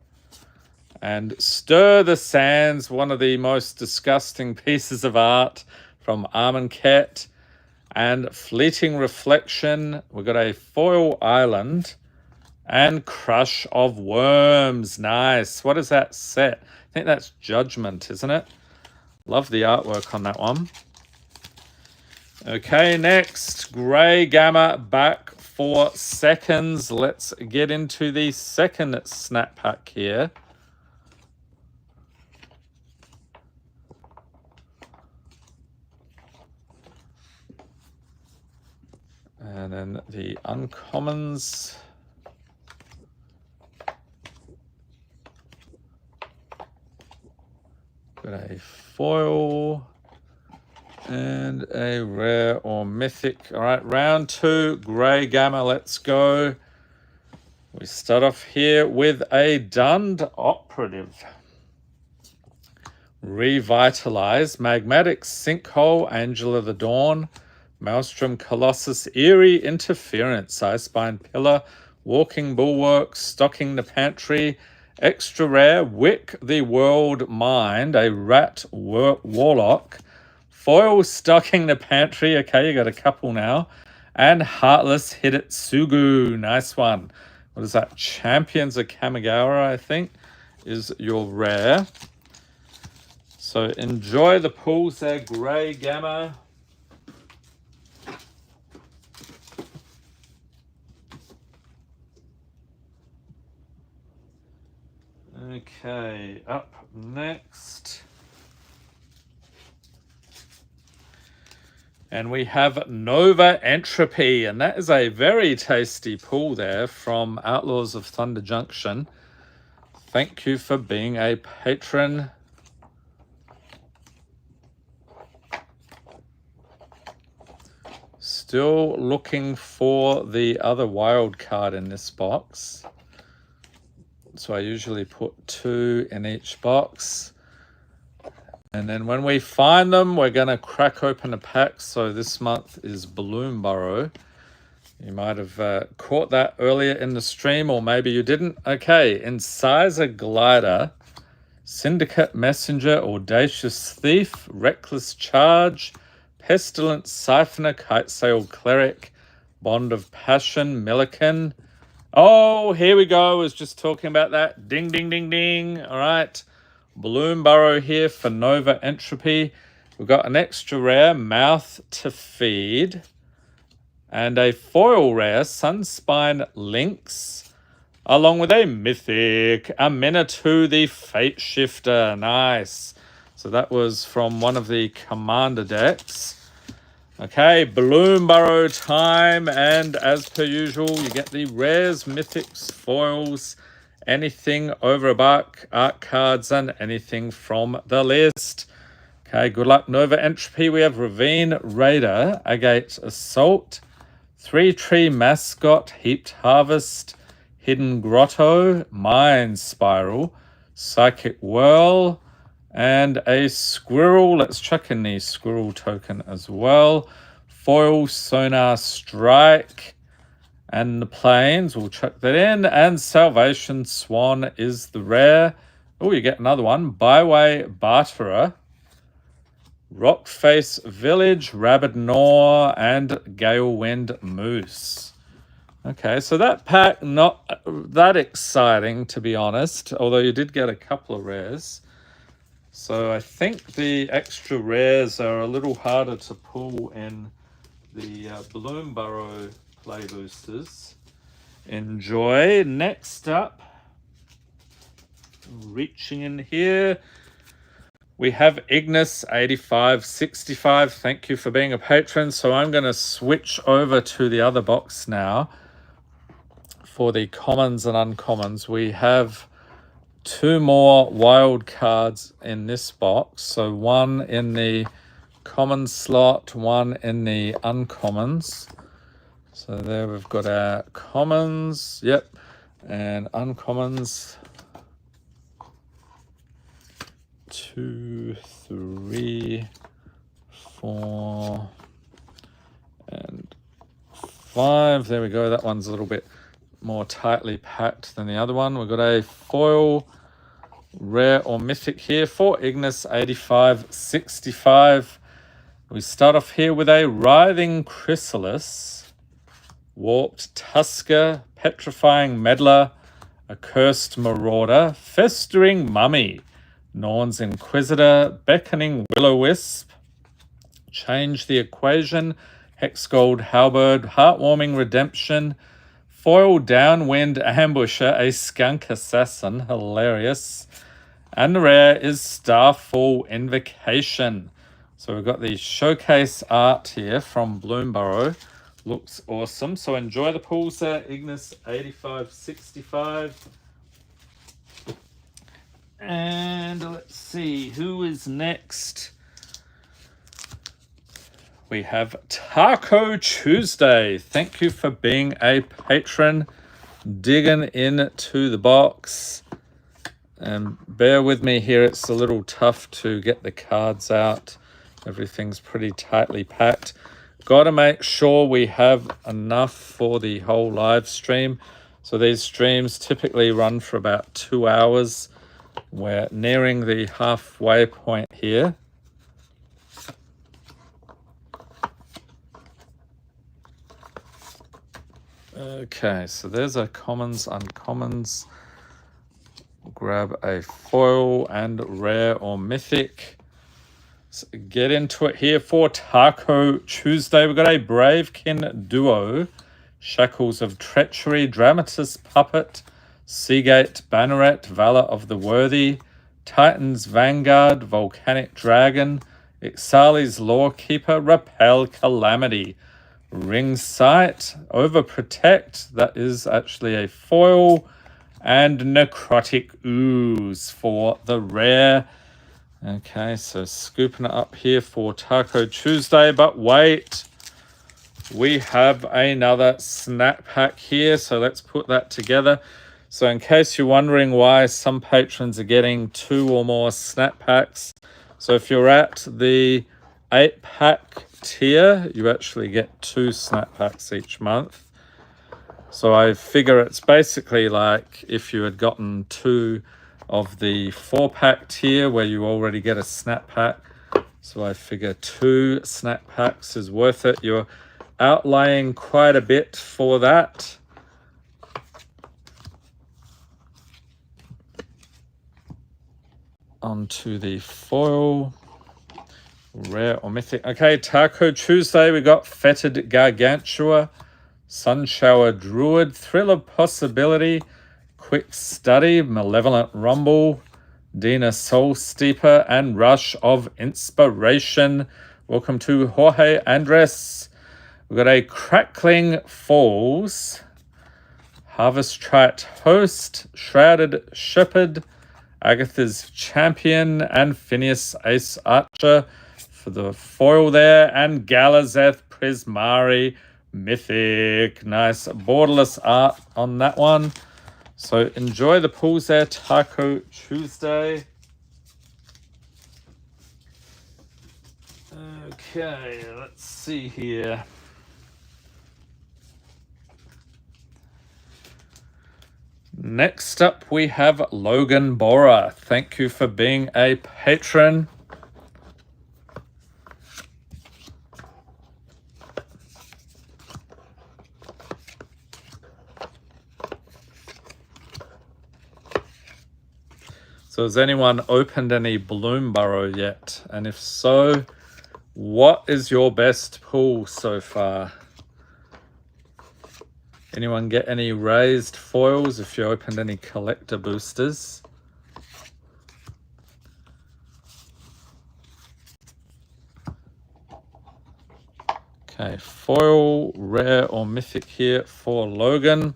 And Stir the Sands, one of the most disgusting pieces of art from Armenket. and Fleeting Reflection. We've got a Foil Island and Crush of Worms. Nice. What is that set? I think that's Judgment, isn't it? Love the artwork on that one. Okay, next, Grey Gamma back for seconds. Let's get into the second snap pack here. And then the uncommons. Got a foil and a rare or mythic. All right, round 2, Grey Gamma, let's go. We start off here with a Dund Operative. Revitalize, Magmatic Sinkhole, Angel of the Dawn, Maelstrom Colossus, Eerie Interference, Icespine Pillar, Walking Bulwark, Stocking the Pantry, extra rare, Wick the World Mind, a Rat Warlock, Foil Stocking the Pantry, okay, you got a couple now, and Heartless Hidetsugu, nice one. What is that? Champions of Kamigawa, I think, is your rare. So enjoy the pulls there, Grey Gamma. Okay, up next. And we have Nova Entropy, and that is a very tasty pull there from Outlaws of Thunder Junction. Thank you for being a patron. Still looking for the other wild card in this box. So I usually put 2 in each box. And then when we find them, we're going to crack open a pack. So this month is Bloom Burrow. You might have caught that earlier in the stream, or maybe you didn't. Okay, Incisor Glider, Syndicate Messenger, Audacious Thief, Reckless Charge, Pestilent Siphoner, Kitesail Cleric, Bond of Passion, Milliken. Oh, here we go. I was just talking about that. Ding, ding, ding, ding. All right. Bloom Burrow here for Nova Entropy. We've got an extra rare, Mouth to Feed. And a foil rare, Sunspine Lynx. Along with a mythic, a Minotaur the Fate Shifter. Nice. So that was from one of the Commander decks. Okay, Bloom Burrow time, and as per usual, you get the rares, mythics, foils, anything over $1, art cards, and anything from the list. Okay, good luck, Nova Entropy. We have Ravine Raider, Agate Assault, 3-Tree Mascot, Heaped Harvest, Hidden Grotto, Mind Spiral, Psychic Whirl, and a Squirrel. Let's chuck in the Squirrel token as well. Foil Sonar Strike. And the Plains, we'll chuck that in. And Salvation Swan is the rare. Oh, you get another one. Byway Barterer. Rockface Village, Rabid Gnaw, and Galewind Moose. Okay, so that pack, not that exciting, to be honest. Although you did get a couple of rares. So I think the extra rares are a little harder to pull in the Bloom Burrow play boosters. Enjoy. Next up, reaching in here, we have Ignis 8565. Thank you for being a patron. So I'm going to switch over to the other box now for the commons and uncommons. We have 2 more wild cards in this box. So 1 in the common slot, 1 in the uncommons. So there we've got our commons, yep, and uncommons. 2, 3, 4, and 5. There we go. That one's a little bit more tightly packed than the other one. We've got a foil rare or mythic here for Ignis 8565. We start off here with a Writhing Chrysalis, Warped Tusker, Petrifying Meddler, Accursed Marauder, Festering Mummy, Norn's Inquisitor, Beckoning Will-O-Wisp, Change the Equation, Hexgold Halberd, Heartwarming Redemption, Foil Downwind Ambusher, a Skunk Assassin, hilarious. And the rare is Starfall Invocation. So we've got the showcase art here from Bloomborough. Looks awesome. So enjoy the pulls there, Ignis 8565. And let's see, who is next? We have Taco Tuesday. Thank you for being a patron. Digging into the box. And bear with me here, it's a little tough to get the cards out. Everything's pretty tightly packed. Got to make sure we have enough for the whole live stream. So these streams typically run for about 2 hours. We're nearing the halfway point here. Okay, so there's a commons, uncommons. Grab a foil and rare or mythic. So get into it here for Taco Tuesday. We've got a Bravekin duo, Shackles of Treachery, Dramatis Puppet, Seagate Banneret, Valor of the Worthy, Titan's Vanguard, Volcanic Dragon, Ixali's Lawkeeper, Repel Calamity, Ring Sight, Overprotect, that is actually a foil, and Necrotic Ooze for the rare. Okay, so scooping it up here for Taco Tuesday, but wait, we have another snap pack here, so let's put that together. So in case you're wondering why some patrons are getting 2 or more snap packs, so if you're at the 8-pack tier, you actually get 2 snap packs each month. So I figure it's basically like if you had gotten 2 of the 4-pack tier where you already get a snap pack. So I figure 2 snap packs is worth it. You're outlaying quite a bit for that. Onto the foil. Rare or mythic. Okay, Taco Tuesday, we got Fetid Gargantua, Sunshower Druid, Thrill of Possibility, Quick Study, Malevolent Rumble, Dina Soul Steeper, and Rush of Inspiration. Welcome to Jorge Andres. We've got a Crackling Falls, Harvest Trite Host, Shrouded Shepherd, Agatha's Champion, and Phineas Ace Archer for the foil there, and Galazeth Prismari Mythic. Nice borderless art on that one. So enjoy the pulls there, Taco Tuesday. Okay, let's see here. Next up, we have Logan Bora. Thank you for being a patron. So has anyone opened any Bloomborough yet? And if so, what is your best pull so far? Anyone get any raised foils if you opened any collector boosters? Okay, foil, rare or mythic here for Logan.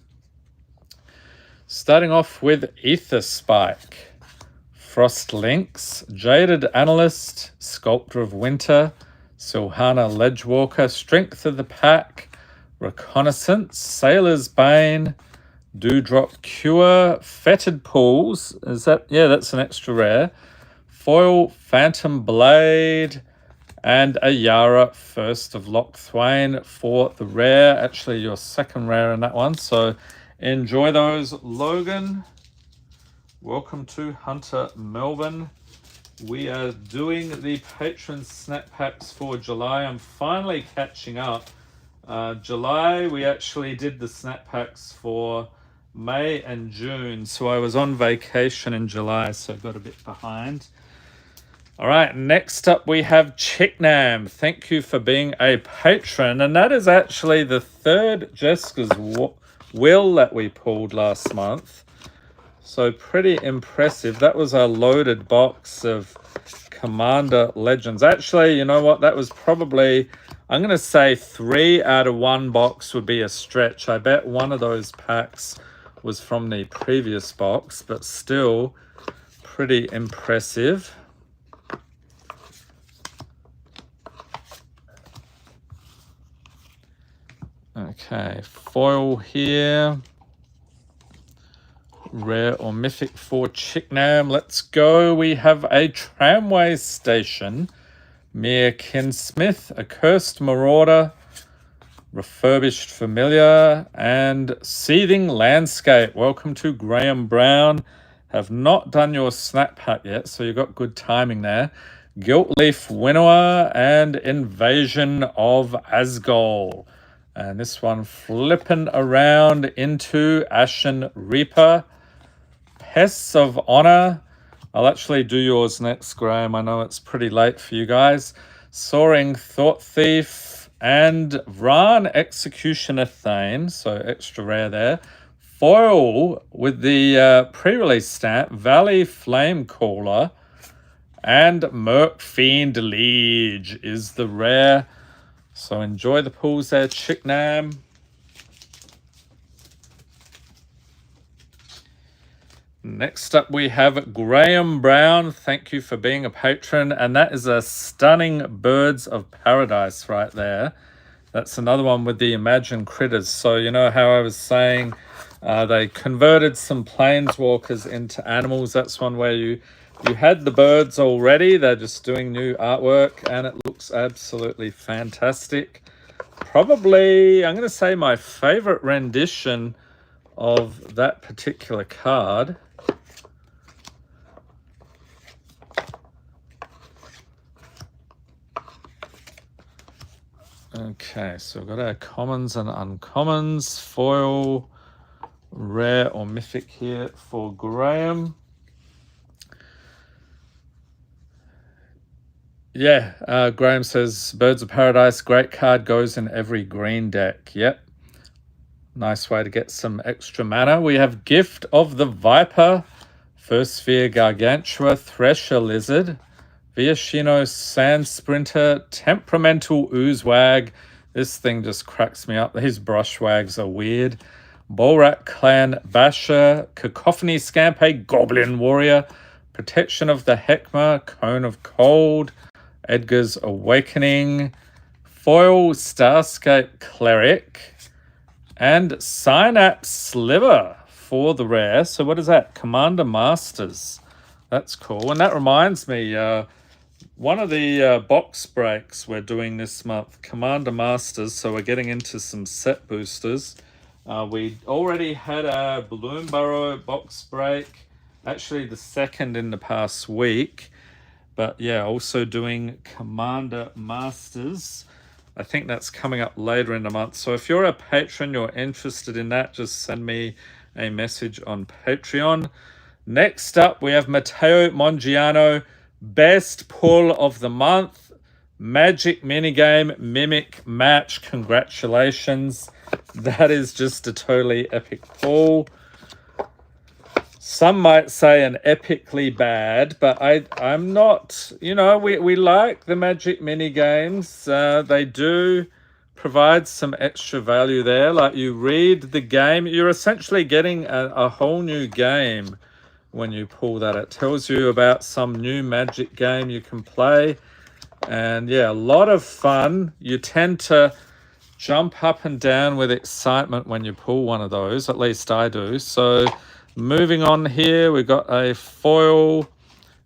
Starting off with Ether Spike, Frost Lynx, Jaded Analyst, Sculptor of Winter, Silhana Ledgewalker, Strength of the Pack, Reconnaissance, Sailor's Bane, Dewdrop Cure, Fetid Pools. Is that? Yeah, that's an extra rare. Foil, Phantom Blade, and a Yara First of Lochthwain for the rare. Actually, your second rare in that one. So enjoy those, Logan. Welcome to Hunter Melbourne. We are doing the Patron snap packs for July. I'm finally catching up. July, we actually did the snap packs for May and June. So I was on vacation in July, so I got a bit behind. All right, next up we have Chicknam. Thank you for being a patron. And that is actually the third Jessica's will that we pulled last month. So pretty impressive. That was a loaded box of Commander Legends. Actually, you know what? That was probably, I'm going to say 3 out of 1 box would be a stretch. I bet one of those packs was from the previous box, but still pretty impressive. Okay, foil here. Rare or mythic for Chicknam. Let's go. We have a tramway station. Mere Kinsmith, a cursed marauder, refurbished familiar, and seething landscape. Welcome to Graham Brown. Have not done your snap pack yet, so you got good timing there. Giltleaf Winnower and Invasion of Asgol. And this one flipping around into Ashen Reaper. Pests of Honor. I'll actually do yours next, Graham. I know it's pretty late for you guys. Soaring Thought Thief and Vran Executioner Thane. So extra rare there. Foil with the pre-release stamp. Valley Flame Caller. And Merc Fiend Liege is the rare. So enjoy the pulls there, Chicknam. Next up we have Graham Brown. Thank you for being a patron. And that is a stunning Birds of Paradise right there. That's another one with the Imagine Critters. So you know how I was saying they converted some planeswalkers into animals. That's one where you had the birds already. They're just doing new artwork and it looks absolutely fantastic. Probably, I'm going to say my favorite rendition of that particular card. Okay, so we've got our commons and uncommons, foil, rare or mythic here for Graham. Yeah, Graham says, Birds of Paradise, great card, goes in every green deck. Yep. Nice way to get some extra mana. We have Gift of the Viper, First Sphere Gargantua, Thresher Lizard, Viashino Sand Sprinter, Temperamental Oozewag. This thing just cracks me up. These brushwags are weird. Bolrak Clan Basher, Cacophony Scampe, Goblin Warrior, Protection of the Heckma, Cone of Cold, Edgar's Awakening, Foil Starscape Cleric, and Synapse Sliver for the rare. So what is that? Commander Masters. That's cool. And that reminds me, one of the box breaks we're doing this month, Commander Masters, so we're getting into some set boosters. We already had a Balloon Burrow box break, actually the second in the past week. But yeah, also doing Commander Masters. I think that's coming up later in the month. So if you're a patron, you're interested in that, just send me a message on Patreon. Next up, we have Matteo Mongiano, best pull of the month. Magic minigame, Mimic Match. Congratulations. That is just a totally epic pull. Some might say an epically bad, but I'm not, you know, we like the Magic mini games. They do provide some extra value there. Like you read the game, you're essentially getting a whole new game when you pull that. It tells you about some new Magic game you can play. And yeah, a lot of fun. You tend to jump up and down with excitement when you pull one of those, at least I do. So moving on here, we've got a foil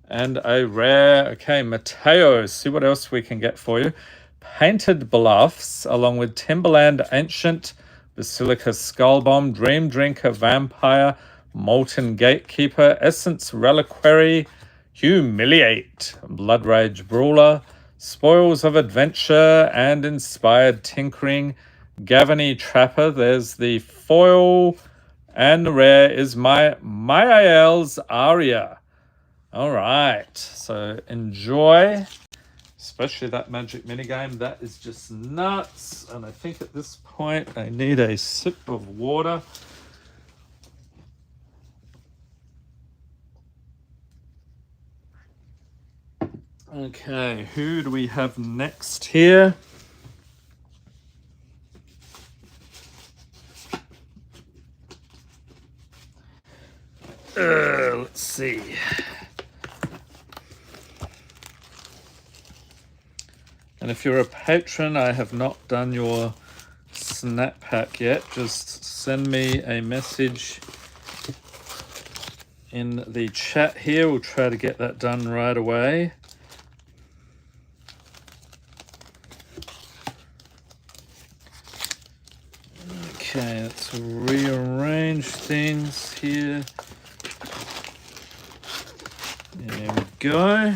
and a rare. Okay, Matteo, see what else we can get for you. Painted Bluffs, along with Timberland Ancient, Basilica Skullbomb, Dream Drinker Vampire, Molten Gatekeeper, Essence Reliquary, Humiliate, Blood Rage Brawler, Spoils of Adventure and Inspired Tinkering, Gavany Trapper. There's the foil, and the rare is my Mayael's Aria. All right, so enjoy, especially that magic minigame. That is just nuts. And I think at this point I need a sip of water. Okay, who do we have next here? Let's see. And if you're a patron, I have not done your snap pack yet. Just send me a message in the chat here. We'll try to get that done right away. Okay, let's rearrange things here. There we go.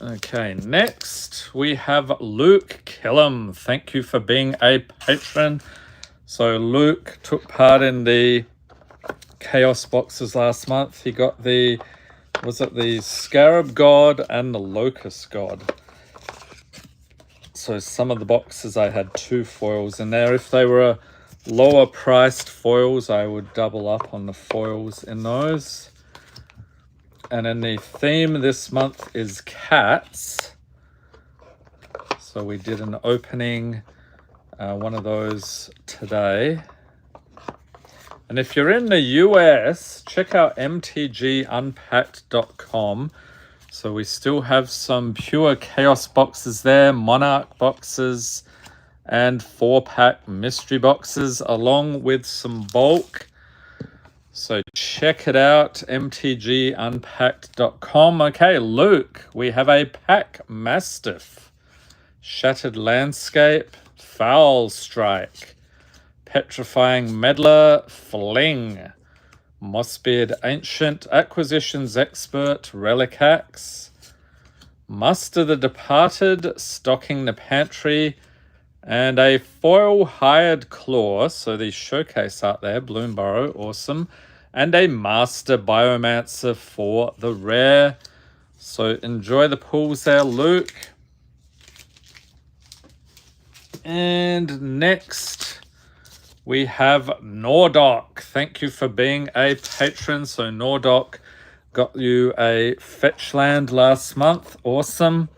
Okay, next we have Luke Killam. Thank you for being a patron. So Luke took part in the Chaos boxes last month. He got the, was it the Scarab God and the Locust God? So some of the boxes I had 2 foils in there. If they were lower priced foils, I would double up on the foils in those. And then the theme this month is cats. So we did an opening, one of those today. And if you're in the US, check out mtgunpacked.com. So we still have some pure chaos boxes there, monarch boxes, and 4-pack mystery boxes, along with some bulk. So check it out, mtgunpacked.com. Okay, Luke, we have a Pack Mastiff, Shattered Landscape, Foul Strike, Petrifying Meddler, Fling, Mossbeard Ancient, Acquisitions Expert, Relicax, Muster the Departed, Stocking the Pantry, and a foil Hired Claw, so the showcase art there, Bloomburrow, awesome, and a Master Biomancer for the rare. So enjoy the pulls there, Luke. And next we have Nordok. Thank you for being a patron. So Nordok got you a fetch land last month, awesome.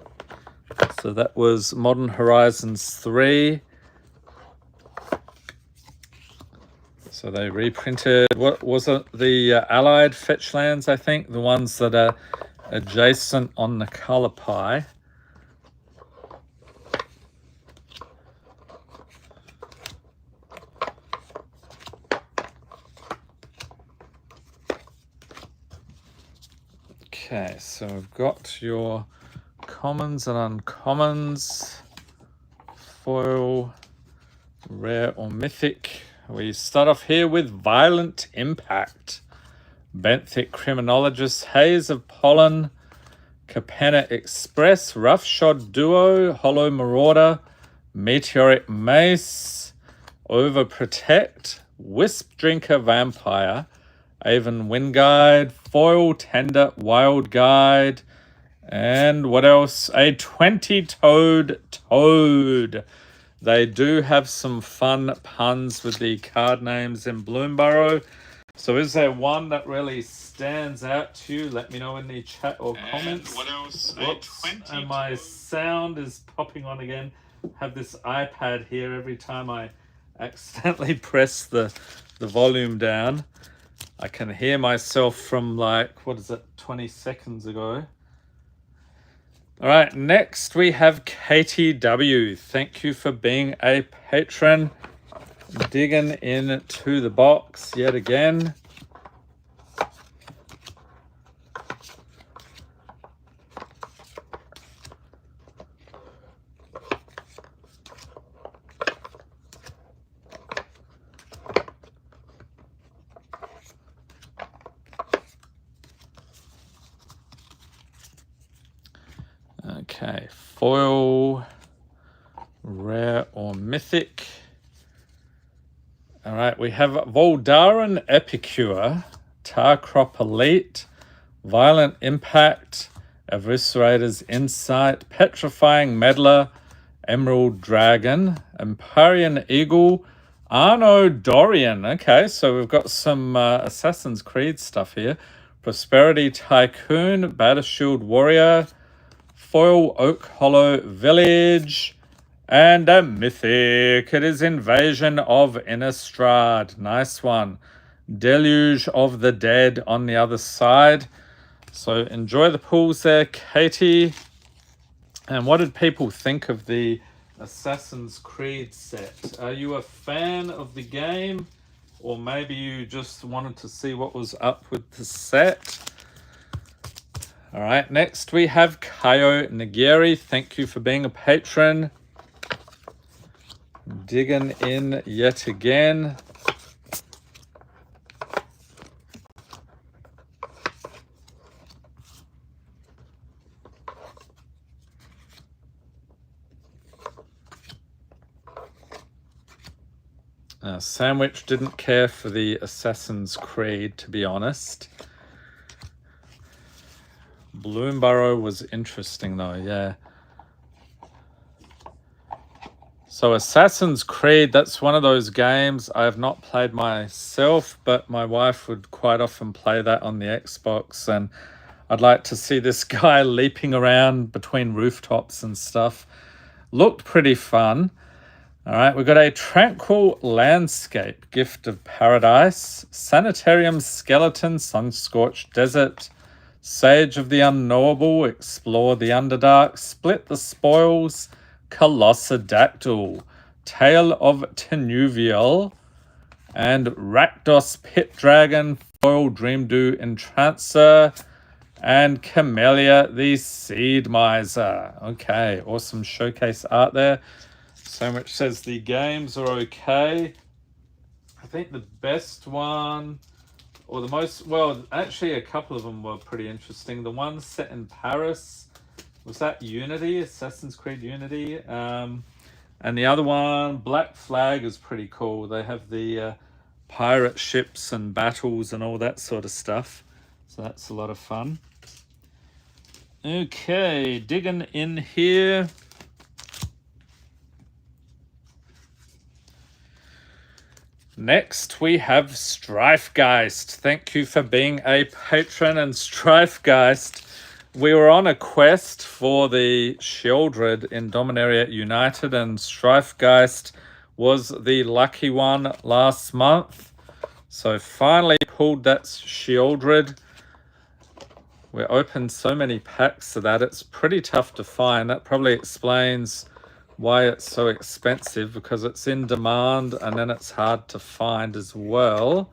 So that was Modern Horizons 3. So they reprinted, what was it, the Allied fetch lands, I think, the ones that are adjacent on the color pie. Okay, so we've got your commons and uncommons, foil, rare or mythic. We start off here with Violent Impact, Benthic Criminologist, Haze of Pollen, Capenna Express, Roughshod Duo, Hollow Marauder, Meteoric Mace, Overprotect, Wisp Drinker Vampire, Avon Wind Guide, Foil Tender Wild Guide, and what else? A 20-toed Toad. They do have some fun puns with the card names in Bloomburrow. So is there one that really stands out to you? Let me know in the chat or comments. What else? Whoops, and my sound is popping on again. I have this iPad here every time I accidentally press the volume down. I can hear myself from like, 20 seconds ago. All right, next we have KTW. Thank you for being a patron. Digging into the box yet again. Okay, foil, rare or mythic. All right, we have Voldaren Epicure, Tarkrop Elite, Violent Impact, Eviscerator's Insight, Petrifying Meddler, Emerald Dragon, Empyrean Eagle, Arno Dorian. Okay, so we've got some Assassin's Creed stuff here. Prosperity Tycoon, Battleshield Warrior, Foil Oak Hollow Village, and a mythic. It is Invasion of Innistrad. Nice one. Deluge of the Dead on the other side. So enjoy the pulls there, Katie. And what did people think of the Assassin's Creed set? Are you a fan of the game? Or maybe you just wanted to see what was up with the set? All right, next we have Kayo Nagiri. Thank you for being a patron. Digging in yet again. Sandwich didn't care for the Assassin's Creed, to be honest. Bloomburrow was interesting though, yeah. So Assassin's Creed, that's one of those games I have not played myself, but my wife would quite often play that on the Xbox, and I'd like to see this guy leaping around between rooftops and stuff. Looked pretty fun. All right, we've got a Tranquil Landscape, Gift of Paradise, Sanitarium Skeleton, Sun-Scorched Desert, Sage of the Unknowable, Explore the Underdark, Split the Spoils, Colossadactyl, Tale of Tenuvial, and Rakdos Pit Dragon, Foil Dreamdew Entrancer, and Camellia the Seed Miser. Okay, awesome showcase art there. Sandwich says the games are okay. I think the best one, or the most, well, actually a couple of them were pretty interesting. The one set in Paris, was that Unity, Assassin's Creed Unity? And the other one, Black Flag, is pretty cool. They have the pirate ships and battles and all that sort of stuff. So that's a lot of fun. Okay, digging in here. Next, we have Strifegeist. Thank you for being a patron. And Strifegeist, we were on a quest for the Shieldred in Dominaria United, and Strifegeist was the lucky one last month. So finally pulled that Shieldred. We opened so many packs of that, it's pretty tough to find. That probably explains why it's so expensive, because it's in demand and then it's hard to find as well.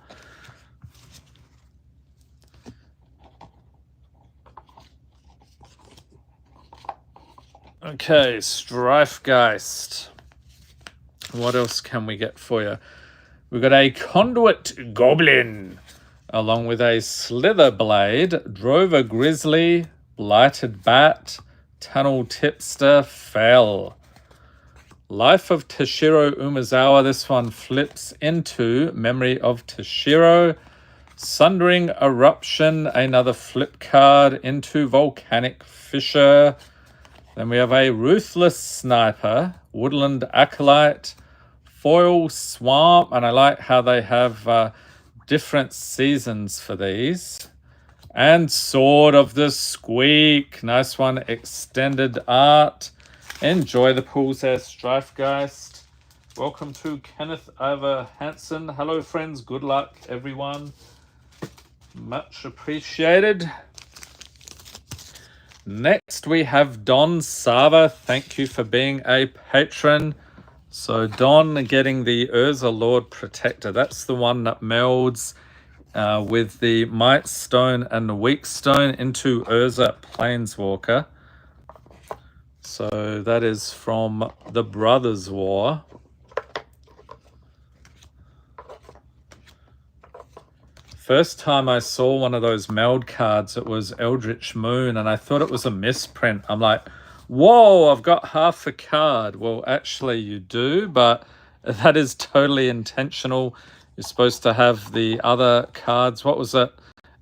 Okay, Strifegeist. What else can we get for you? We've got a Conduit Goblin, along with a Slitherblade, Drover Grizzly, Blighted Bat, Tunnel Tipster, Fell. Life of Toshiro Umezawa. This one flips into Memory of Toshiro. Sundering Eruption, another flip card into Volcanic Fissure. Then we have a Ruthless Sniper, Woodland Acolyte, Foil Swamp, and I like how they have different seasons for these. And Sword of the Squeak, nice one, extended art. Enjoy the pools there, Strifegeist. Welcome to Kenneth Ivor Hansen. Hello, friends. Good luck, everyone. Much appreciated. Next, we have Don Sava. Thank you for being a patron. So Don getting the Urza Lord Protector. That's the one that melds with the Might Stone and the Weak Stone into Urza Planeswalker. So that is from the Brothers War. First time I saw one of those meld cards, it was Eldritch Moon, and I thought it was a misprint. I'm like, Whoa, I've got half a card. Well, actually you do, but that is totally intentional. You're supposed to have the other cards. What was it?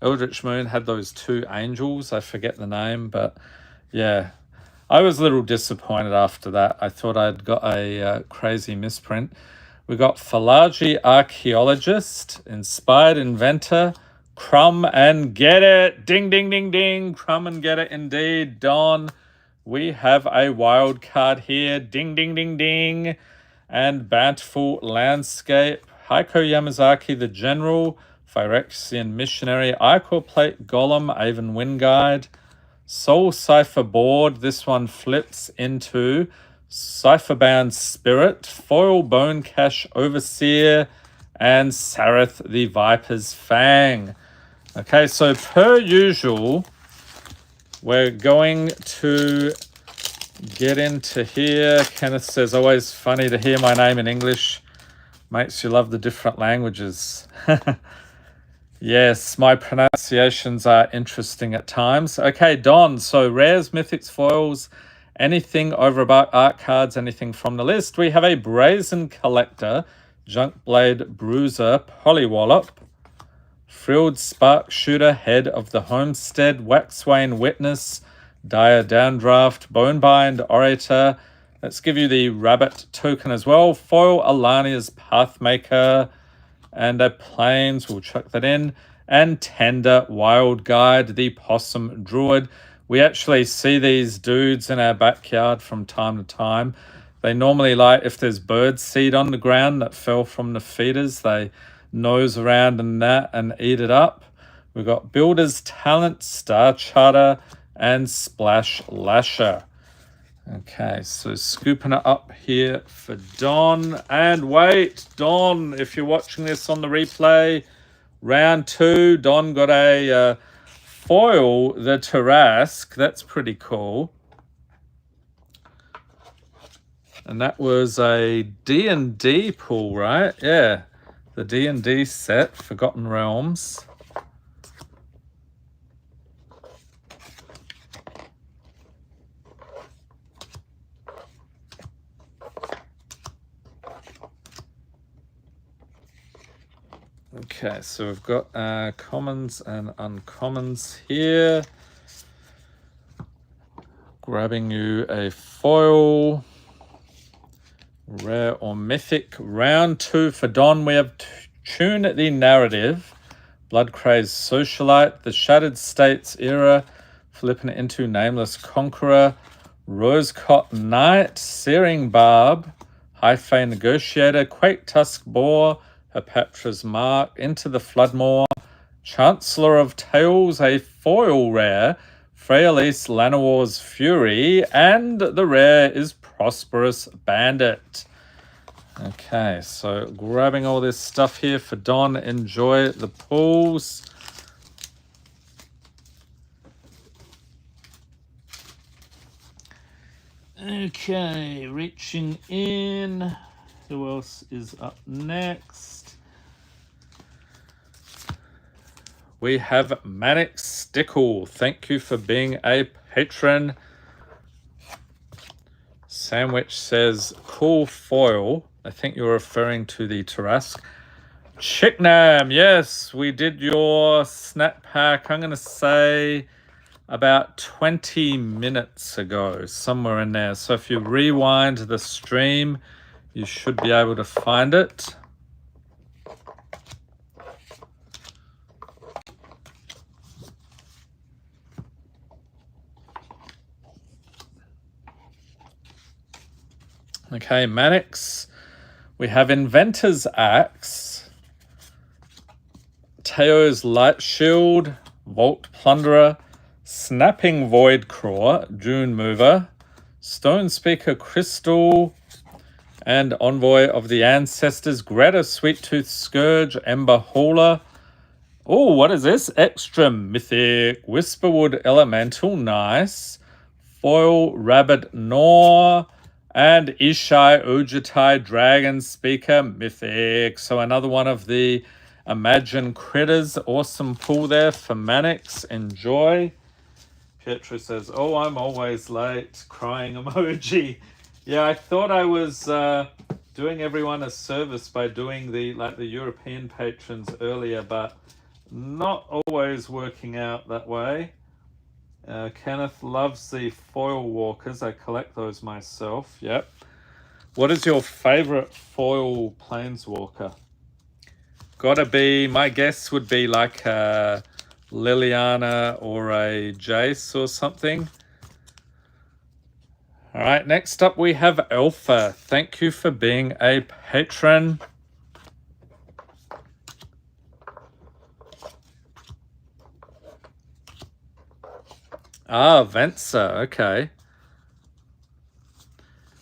Eldritch Moon had those two angels. I forget the name, but yeah. I was a little disappointed after that. I thought I'd got a crazy misprint. We got Philology Archaeologist, Inspired Inventor, Crumb and Get It. Ding, ding, ding, ding. Crumb and Get It indeed. Don, we have a wild card here. Ding, ding, ding, ding. And Bountiful Landscape, Heiko Yamazaki the General, Phyrexian Missionary, Ichor Plate Golem, Avon Wind Guide, Soul Cipher Board. This one flips into Cipherbound Spirit, Foil Bone Cache Overseer, and Sareth the Viper's Fang. Okay, so per usual, we're going to get into here. Kenneth says, always funny to hear my name in English. Makes you love the different languages. Yes, my pronunciations are interesting at times. Okay, Don, so rares, mythics, foils, anything over about art cards, anything from the list. We have a Brazen Collector, Junkblade Bruiser, Polywallop, Frilled Spark Shooter, Head of the Homestead, Waxwain Witness, Dire Downdraft, Bonebind Orator. Let's give you the Rabbit token as well. Foil Alania's Pathmaker, and a Plains, we'll chuck that in, and Tender Wild Guide, the Possum Druid. We actually see these dudes in our backyard from time to time. They normally, like, if there's bird seed on the ground that fell from the feeders, they nose around in that and eat it up. We've got Builder's Talent, Star Charter, and Splash Lasher. Okay, so scooping it up here for Don. And wait, Don, if you're watching this on the replay, round 2, Don got a foil, the Tarask. That's pretty cool. And that was a D&D pool, right? Yeah, the D&D set, Forgotten Realms. Okay, so we've got commons and uncommons here. Grabbing you a foil, rare or mythic. Round 2 for Don. We have Tune the Narrative, Blood Crazed Socialite, the Shattered States Era, flipping it into Nameless Conqueror, Rosecott Knight, Searing Barb, High Fae Negotiator, Quake Tusk Boar, Hepatra's Mark, Into the Floodmoor, Chancellor of Tales, a foil rare, Freyalis Lanawar's Fury, and the rare is Prosperous Bandit. Okay, so grabbing all this stuff here for Don. Enjoy the pools. Okay, reaching in. Who else is up next? We have Manic Stickle. Thank you for being a patron. Sandwich says, cool foil. I think you're referring to the Tarask. Chicknam, yes, we did your snap pack, I'm going to say about 20 minutes ago, somewhere in there. So if you rewind the stream, you should be able to find it. Okay, Manix. We have Inventor's Axe, Teo's Light Shield, Vault Plunderer, Snapping Void Craw, Dune Mover, Stone Speaker Crystal, and Envoy of the Ancestors, Greta Sweet Tooth Scourge, Ember Hauler. Oh, what is this? Extra Mythic, Whisperwood Elemental, nice. Foil Rabbit Gnaw, and Ishai Ujatai Dragon Speaker Mythic. So another one of the Imagine Critters. Awesome pull there for Manix. Enjoy. Pietro says, "Oh, I'm always late." Crying emoji. Yeah, I thought I was doing everyone a service by doing the European patrons earlier, but not always working out that way. Kenneth loves the foil walkers. I collect those myself. Yep. What is your favorite foil planeswalker? Gotta be, my guess would be like a Liliana or a Jace or something. All right, next up we have Alpha. Thank you for being a patron. Ah, Venser, okay.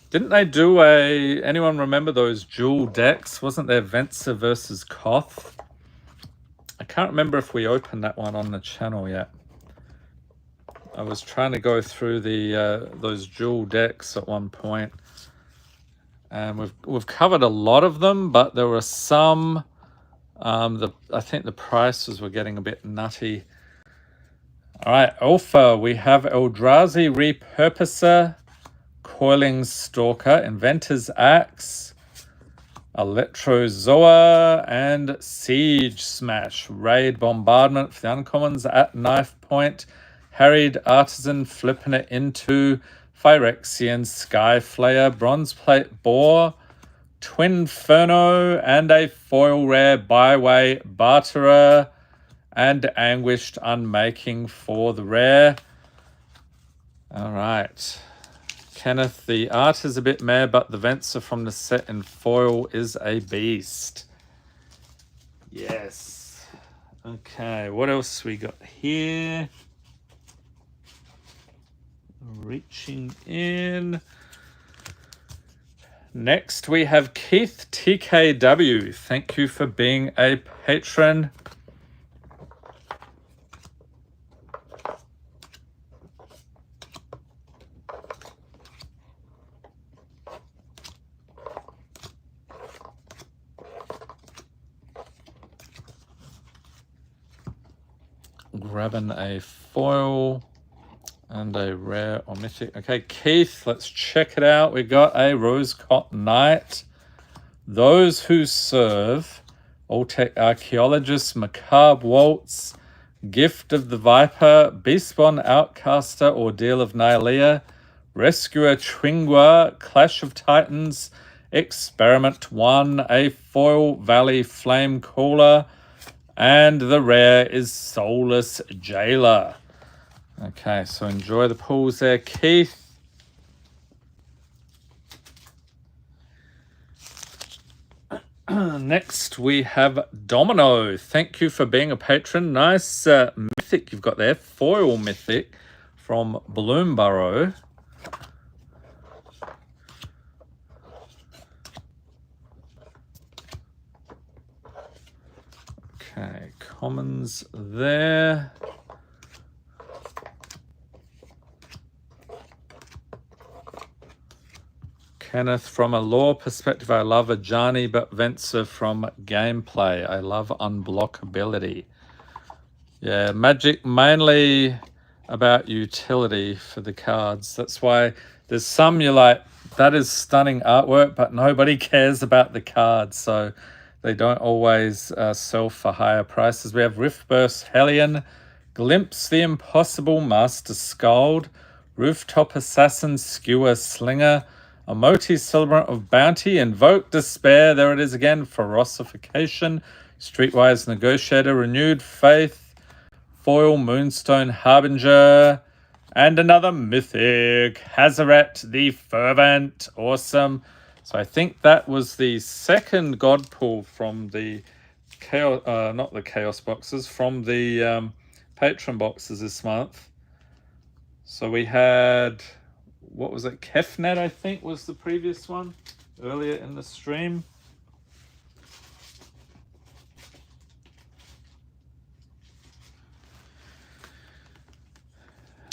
Didn't they do anyone remember those dual decks? Wasn't there Venser versus Koth? I can't remember if we opened that one on the channel yet. I was trying to go through those dual decks at one point, and we've covered a lot of them, but there were some. I think the prices were getting a bit nutty. All right, Alpha. We have Eldrazi Repurposer, Coiling Stalker, Inventor's Axe, Electrozoa, and Siege Smash. Raid Bombardment for the uncommons at knife point. Harried Artisan flipping it into Phyrexian Skyflayer, Bronzeplate Boar, Twinferno, and a foil rare Byway Barterer, and Anguished Unmaking for the rare. All right. Kenneth, the art is a bit meh, but the Venser from the set in foil is a beast. Yes. Okay, what else we got here? Reaching in. Next, we have Keith TKW. Thank you for being a patron. Grabbing a foil and a rare or mythic. Okay, Keith, let's check it out. We got a Rosecott Knight. Those Who Serve, Alltech Archaeologist, Macabre Waltz, Gift of the Viper, Beastborn Outcaster, Ordeal of Nylea, Rescuer Twingua, Clash of Titans, Experiment 1, a foil Valley Flame Caller, and the rare is Soulless Jailer. Okay, so enjoy the pulls there, Keith. Next, we have Domino. Thank you for being a patron. Nice mythic you've got there. Foil mythic from Bloomburrow. Okay, commons there. Kenneth, from a lore perspective, I love Ajani, but Venser from gameplay. I love unblockability. Yeah, Magic mainly about utility for the cards. That's why there's some you're like, that is stunning artwork, but nobody cares about the cards, so they don't always sell for higher prices. We have Riftburst Hellion, Glimpse the Impossible Master Skald, Rooftop Assassin Skewer Slinger, Amoti Celebrant of Bounty, Invoke Despair, there it is again, Ferocification, Streetwise Negotiator, Renewed Faith, Foil Moonstone Harbinger, and another Mythic, Hazaret the Fervent. Awesome. So I think that was the second God pull from the Chaos, not the Chaos boxes, from the Patron boxes this month. So we had, what was it, Kefnet I think was the previous one earlier in the stream.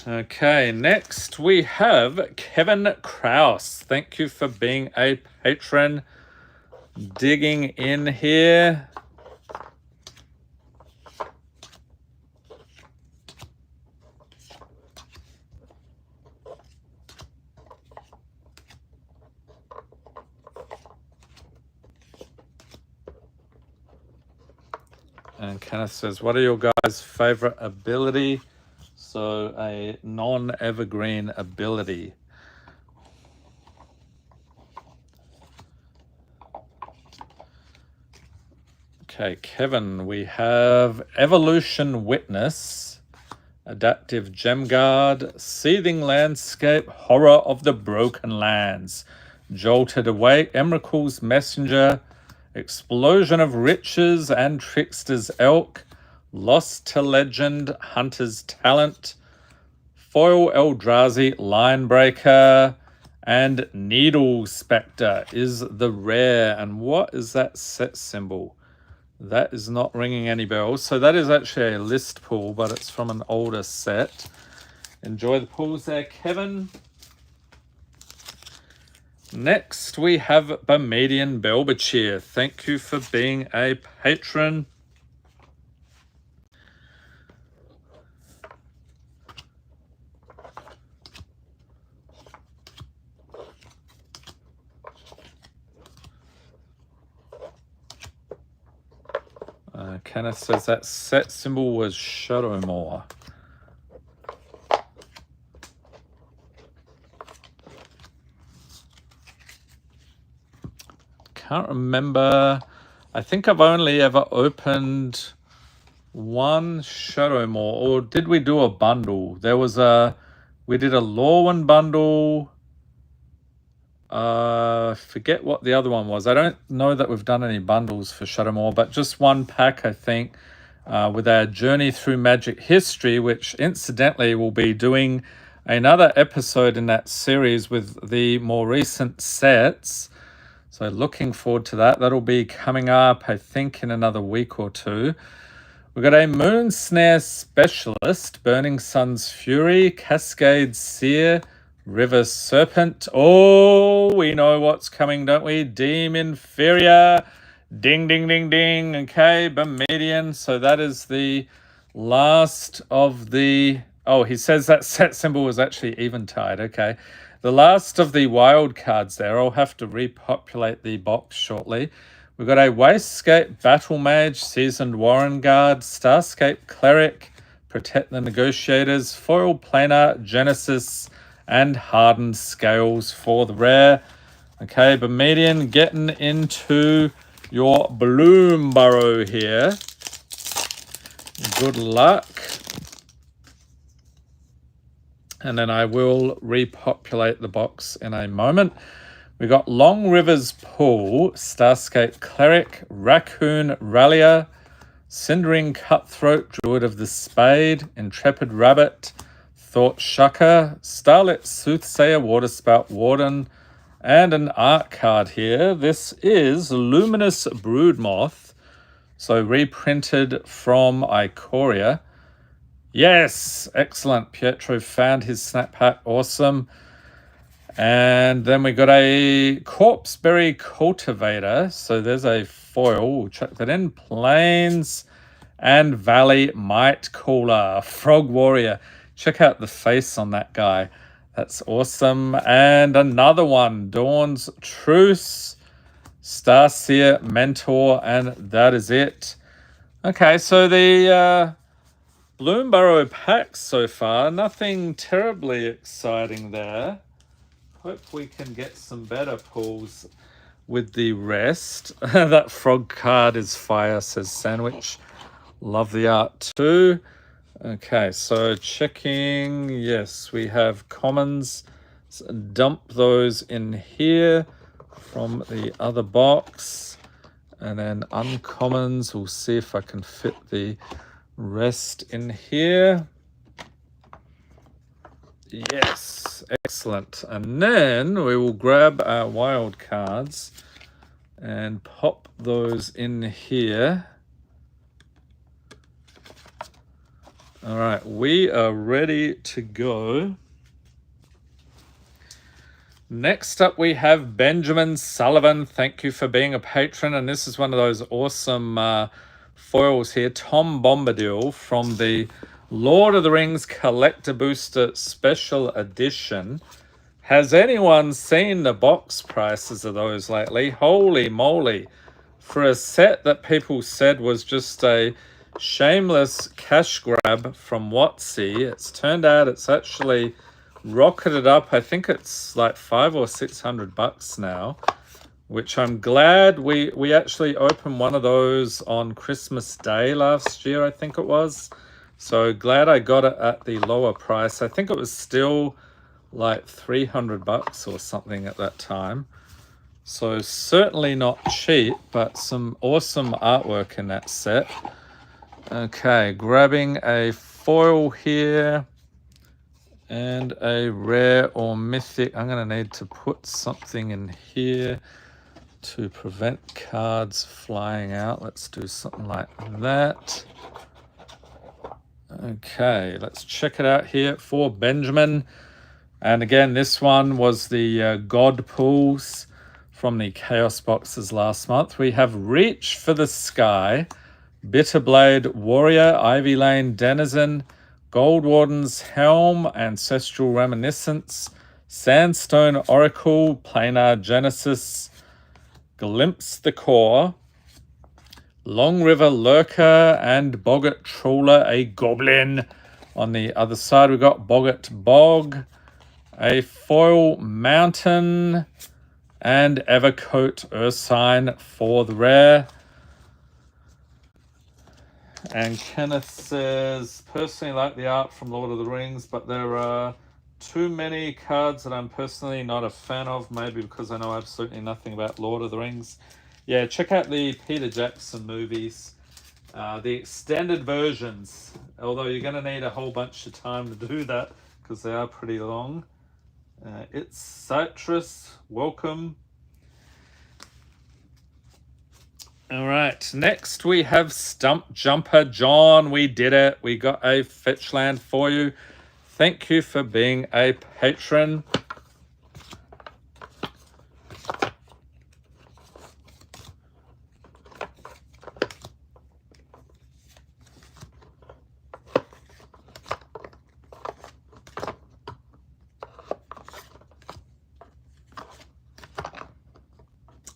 Okay, next we have Kevin Kraus. Thank you for being a patron. Digging in here. And Kenneth says, what are your guys' favorite ability? So a non-evergreen ability. Okay, Kevin, we have Evolution Witness, Adaptive Gem Guard, Seething Landscape, Horror of the Broken Lands, Jolted Awake, Emrakul's Messenger, Explosion of Riches and Trickster's Elk, Lost to Legend, Hunter's Talent, Foil Eldrazi, Linebreaker, and Needle Spectre is the rare. And what is that set symbol? That is not ringing any bells. So that is actually a list pull, but it's from an older set. Enjoy the pulls there, Kevin. Next, we have Bermudian Belbachir. Thank you for being a patron. Kenneth says that set symbol was Shadowmoor. Can't remember. I think I've only ever opened one Shadowmoor, or did we do a bundle? There was we did a Lorwyn bundle. Forget what the other one was. I don't know that we've done any bundles for Shadowmoor, but just one pack, I think, with our Journey Through Magic History, which incidentally will be doing another episode in that series with the more recent sets. So looking forward to that. That'll be coming up, I think, in another week or two. We've got a Moon Snare Specialist, Burning Sun's Fury, Cascade Seer, River Serpent. Oh, we know what's coming, don't we? Deem Inferior. Ding, ding, ding, ding. Okay, Bermudian. So that is the last of the... Oh, he says that set symbol was actually Eventide. Okay. The last of the wild cards there. I'll have to repopulate the box shortly. We've got a Wastegate Battle Mage, Seasoned Warren Guard, Starscape Cleric, Protect the Negotiators, Foil Planar, Genesis, and Hardened Scales for the rare. Okay, Bermudian, getting into your Bloom Burrow here. Good luck. And then I will repopulate the box in a moment. We got Long River's Pool, Starscape Cleric, Raccoon Rallier, Cindering Cutthroat, Druid of the Spade, Intrepid Rabbit, Thought Shucker, Starlit Soothsayer, Waterspout Warden, and an art card here. This is Luminous Broodmoth, so reprinted from Ikoria. Yes, excellent. Pietro found his snap hat. Awesome. And then we got a Corpseberry Cultivator. So there's a foil. We'll chuck that in. Plains and Valley Might Cooler. Frog Warrior. Check out the face on that guy. That's awesome. And another one. Dawn's Truce, Starseer Mentor, and that is it. Okay, so the Bloom Burrow packs so far, nothing terribly exciting there. Hope we can get some better pulls with the rest. That frog card is fire, says Sandwich. Love the art too. Okay, so checking. Yes, we have commons. So dump those in here from the other box. And then uncommons, we'll see if I can fit the rest in here. Yes, excellent. And then we will grab our wild cards and pop those in here. All right, we are ready to go. Next up, we have Benjamin Sullivan. Thank you for being a patron. And this is one of those awesome foils here. Tom Bombadil from the Lord of the Rings Collector Booster Special Edition. Has anyone seen the box prices of those lately? Holy moly. for a set that people said was just a shameless cash grab from Watsy. It's turned out it's actually rocketed up. I think it's like $500 or $600 now, which I'm glad. We actually opened one of those on Christmas Day last year, I think it was. So glad I got it at the lower price. I think it was still like $300 or something at that time. So certainly not cheap, but some awesome artwork in that set. Okay, grabbing a foil here and a rare or mythic. I'm going to need to put something in here to prevent cards flying out. Let's do something like that. Okay, let's check it out here for Benjamin. And again, this one was the God pools from the Chaos boxes last month. We have Reach for the Sky, Bitterblade Warrior, Ivy Lane Denizen, Gold Warden's Helm, Ancestral Reminiscence, Sandstone Oracle, Planar Genesis, Glimpse the Core, Long River Lurker, and Boggart Trawler, a Goblin. On the other side, we've got Boggart Bog, a Foil Mountain, and Evercoat Ursine for the rare. And Kenneth says, personally like the art from Lord of the Rings, but there are too many cards that I'm personally not a fan of, maybe because I know absolutely nothing about Lord of the Rings. Yeah, check out the Peter Jackson movies, the extended versions, although you're going to need a whole bunch of time to do that because they are pretty long. It's Citrus, welcome. All right, next we have Stump Jumper John. We did it. We got a fetch land for you. Thank you for being a patron.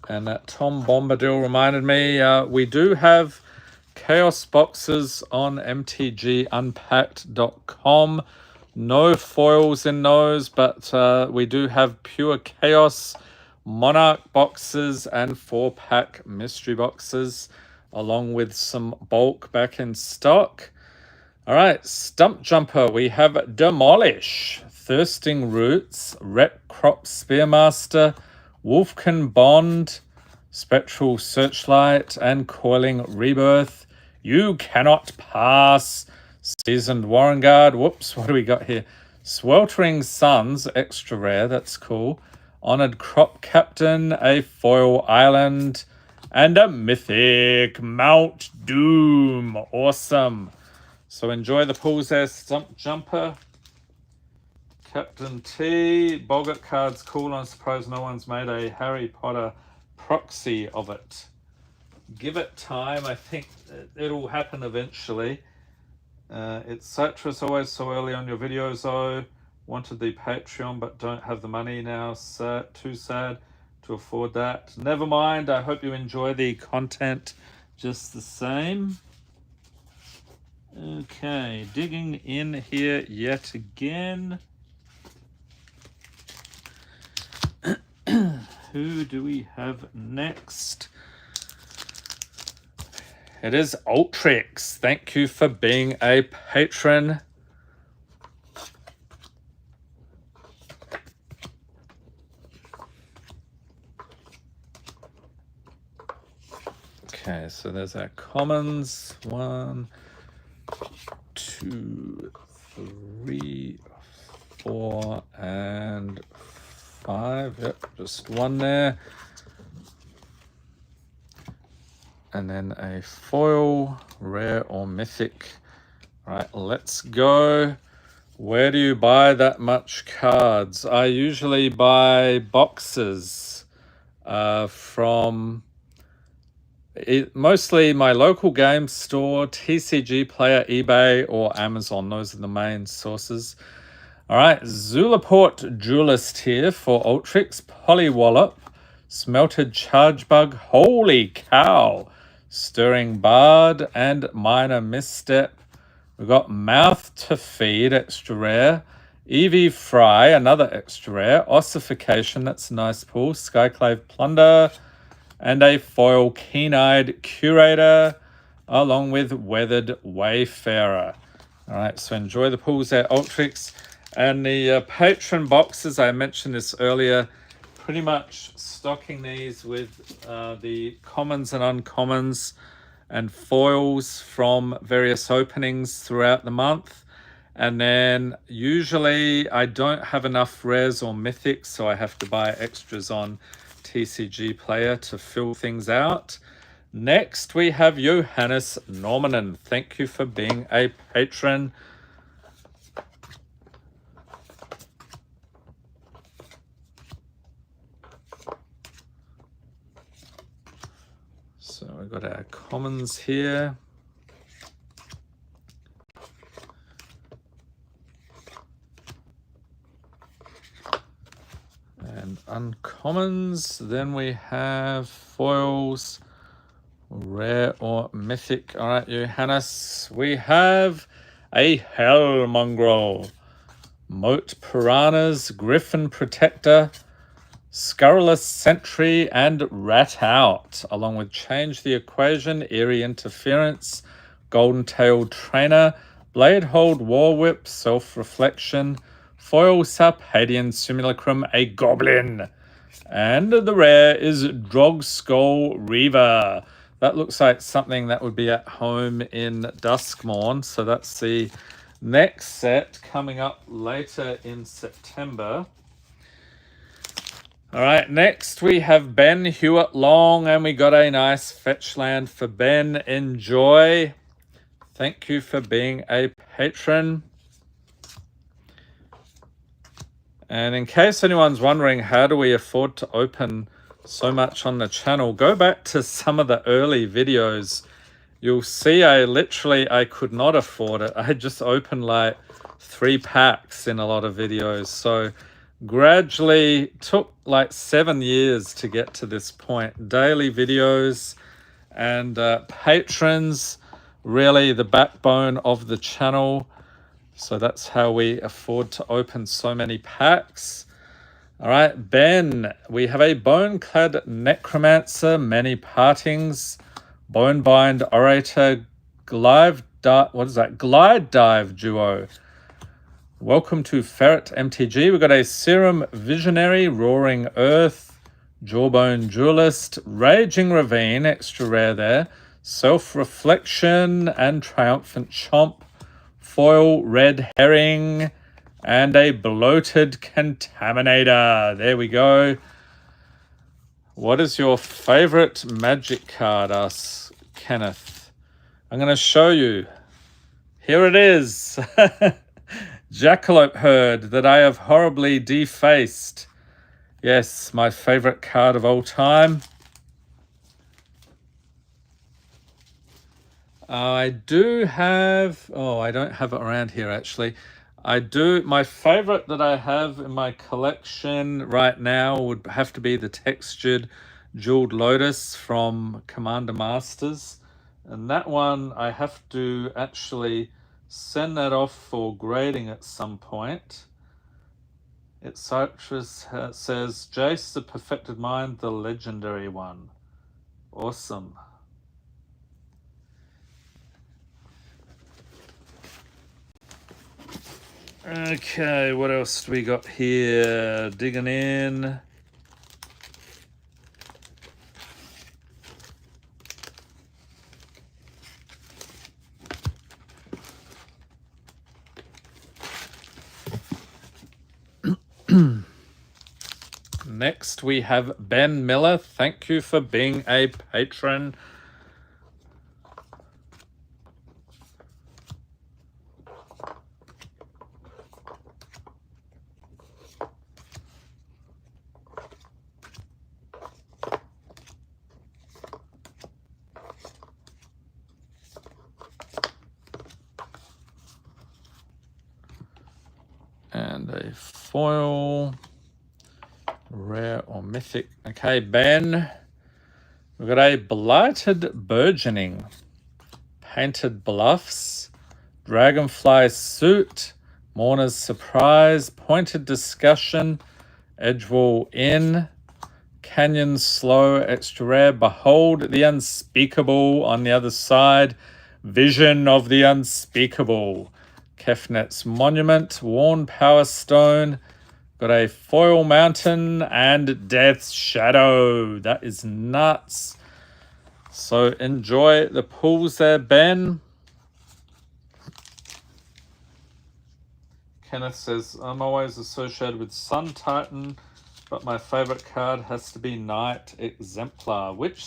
And that Tom Bombadil reminded me, we do have Chaos boxes on mtgunpacked.com. No foils in those, but we do have pure Chaos Monarch boxes and 4-pack mystery boxes, along with some bulk back in stock. All right, Stump Jumper, we have Demolish, Thirsting Roots, Rep Crop Spearmaster, Wolfkin Bond, Spectral Searchlight, and Coiling Rebirth. You Cannot Pass, Seasoned Warren Guard. Whoops, what do we got here? Sweltering Suns, extra rare, that's cool. Honored Crop Captain, a Foil Island, and a Mythic Mount Doom. Awesome. So enjoy the pulls there, Stump Jumper. Captain T, Boggart card's cool. I'm surprised no one's made a Harry Potter proxy of it. Give it time. I think it'll happen eventually. It's Citrus, always so early on your videos though. Wanted the Patreon but don't have the money now. Too sad to afford that. Never mind. I hope you enjoy the content just the same. Okay, digging in here yet again. Who do we have next? It is Ultrix. Thank you for being a patron. Okay, so there's our commons. 1, 2, 3, 4, and 5. Yep, just one there. And then a foil, rare or mythic. All right, let's go. Where do you buy that much cards? I usually buy boxes from mostly my local game store, TCG Player, eBay, or Amazon. Those are the main sources. All right, Zulaport Duelist here for Ultrix, Polywallop, Smelted Charge Bug, holy cow. Stirring Bard and Minor Misstep. We've got Mouth to Feed, extra rare. Eevee Fry, another extra rare. Ossification, that's a nice pull. Skyclave Plunder. And a foil Keen-Eyed Curator, along with Weathered Wayfarer. All right, so enjoy the pulls there, Ultrix. And the Patron boxes, I mentioned this earlier, pretty much stocking these with the commons and uncommons and foils from various openings throughout the month. And then usually I don't have enough rares or mythics, so I have to buy extras on TCG Player to fill things out. Next, we have Johannes Normanen. Thank you for being a patron. So we've got our commons here. And uncommons. Then we have foils, rare or mythic. All right, Johannes. We have a Hell Mongrel, Moat Piranhas, Griffin Protector, Scurrilous Sentry, and Rat Out, along with Change the Equation, Eerie Interference, Golden Tailed Trainer, Blade Hold War Whip, Self-Reflection, Foil Sarpadian Simulacrum, a Goblin. And the rare is Drog Skull Reaver. That looks like something that would be at home in Duskmorn. So that's the next set coming up later in September. All right, next we have Ben Hewitt Long, and we got a nice fetch land for Ben. Enjoy. Thank you for being a patron. And in case anyone's wondering, how do we afford to open so much on the channel, go back to some of the early videos. You'll see I could not afford it. I just opened like 3 packs in a lot of videos. So gradually took like 7 years to get to this point. Daily videos and patrons, really the backbone of the channel. So that's how we afford to open so many packs. All right, Ben, we have a Boneclad Necromancer, Many Partings, Bonebind Orator, Glide Dive Duo. Welcome to Ferret MTG. We've got a Serum Visionary, Roaring Earth, Jawbone Duelist, Raging Ravine, extra rare there, Self-Reflection, and Triumphant Chomp, Foil Red Herring, and a Bloated Contaminator. There we go. What is your favorite Magic card, asks Kenneth. I'm going to show you. Here it is. Jackalope Herd that I have horribly defaced. Yes, my favorite card of all time. I do have, I don't have it around here actually. My favorite that I have in my collection right now would have to be the textured Jeweled Lotus from Commander Masters. And that one, I have to actually send that off for grading at some point. It says Jace the Perfected Mind, the legendary one. Awesome. Okay, what else do we got here? Digging in. Next, we have Ben Miller. Thank you for being a patron. And a foil. Rare or mythic. Okay, Ben. We've got a Blighted Burgeoning, Painted Bluffs, Dragonfly Suit, Mourner's Surprise, Pointed Discussion, Edgewall Inn, Canyon Slow, extra rare, Behold the Unspeakable on the other side, Vision of the Unspeakable, Kefnet's Monument, Worn Power Stone, got a Foil Mountain, and Death's Shadow. That is nuts. So enjoy the pulls there, Ben. Kenneth says, I'm always associated with Sun Titan, but my favorite card has to be Knight Exemplar. Which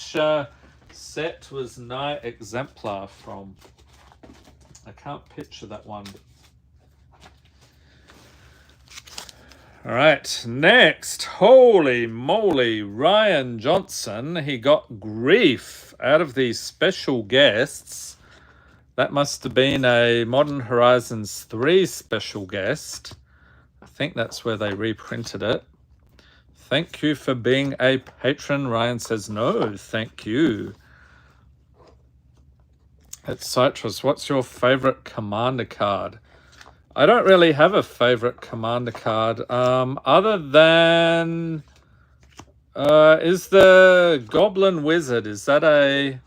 set was Knight Exemplar from? I can't picture that one. All right, next. Holy moly, Ryan Johnson. He got grief out of these special guests. That must have been a Modern Horizons 3 special guest. I think that's where they reprinted it. Thank you for being a patron. Ryan says, no, thank you. It's Citrus. What's your favorite commander card? I don't really have a favorite commander card. Other than... is the Goblin Wizard, is that a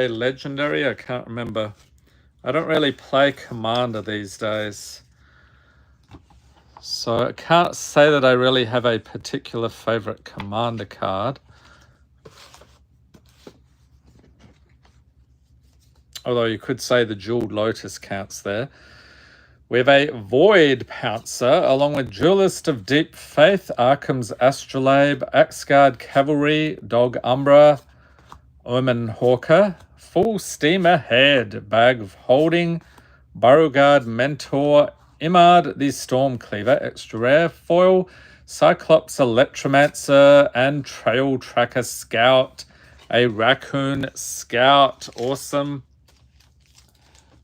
legendary? I can't remember. I don't really play Commander these days. So I can't say that I really have a particular favorite Commander card. Although you could say the Jeweled Lotus counts there. We have a Void Pouncer, along with Duelist of Deep Faith, Arkham's Astrolabe, Axguard Cavalry, Dog Umbra, Omen Hawker, Full Steam Ahead, Bag of Holding, Beauregard Mentor, Imard the Stormcleaver, extra rare, foil, Cyclops Electromancer, and Trail Tracker Scout, a Raccoon Scout. Awesome.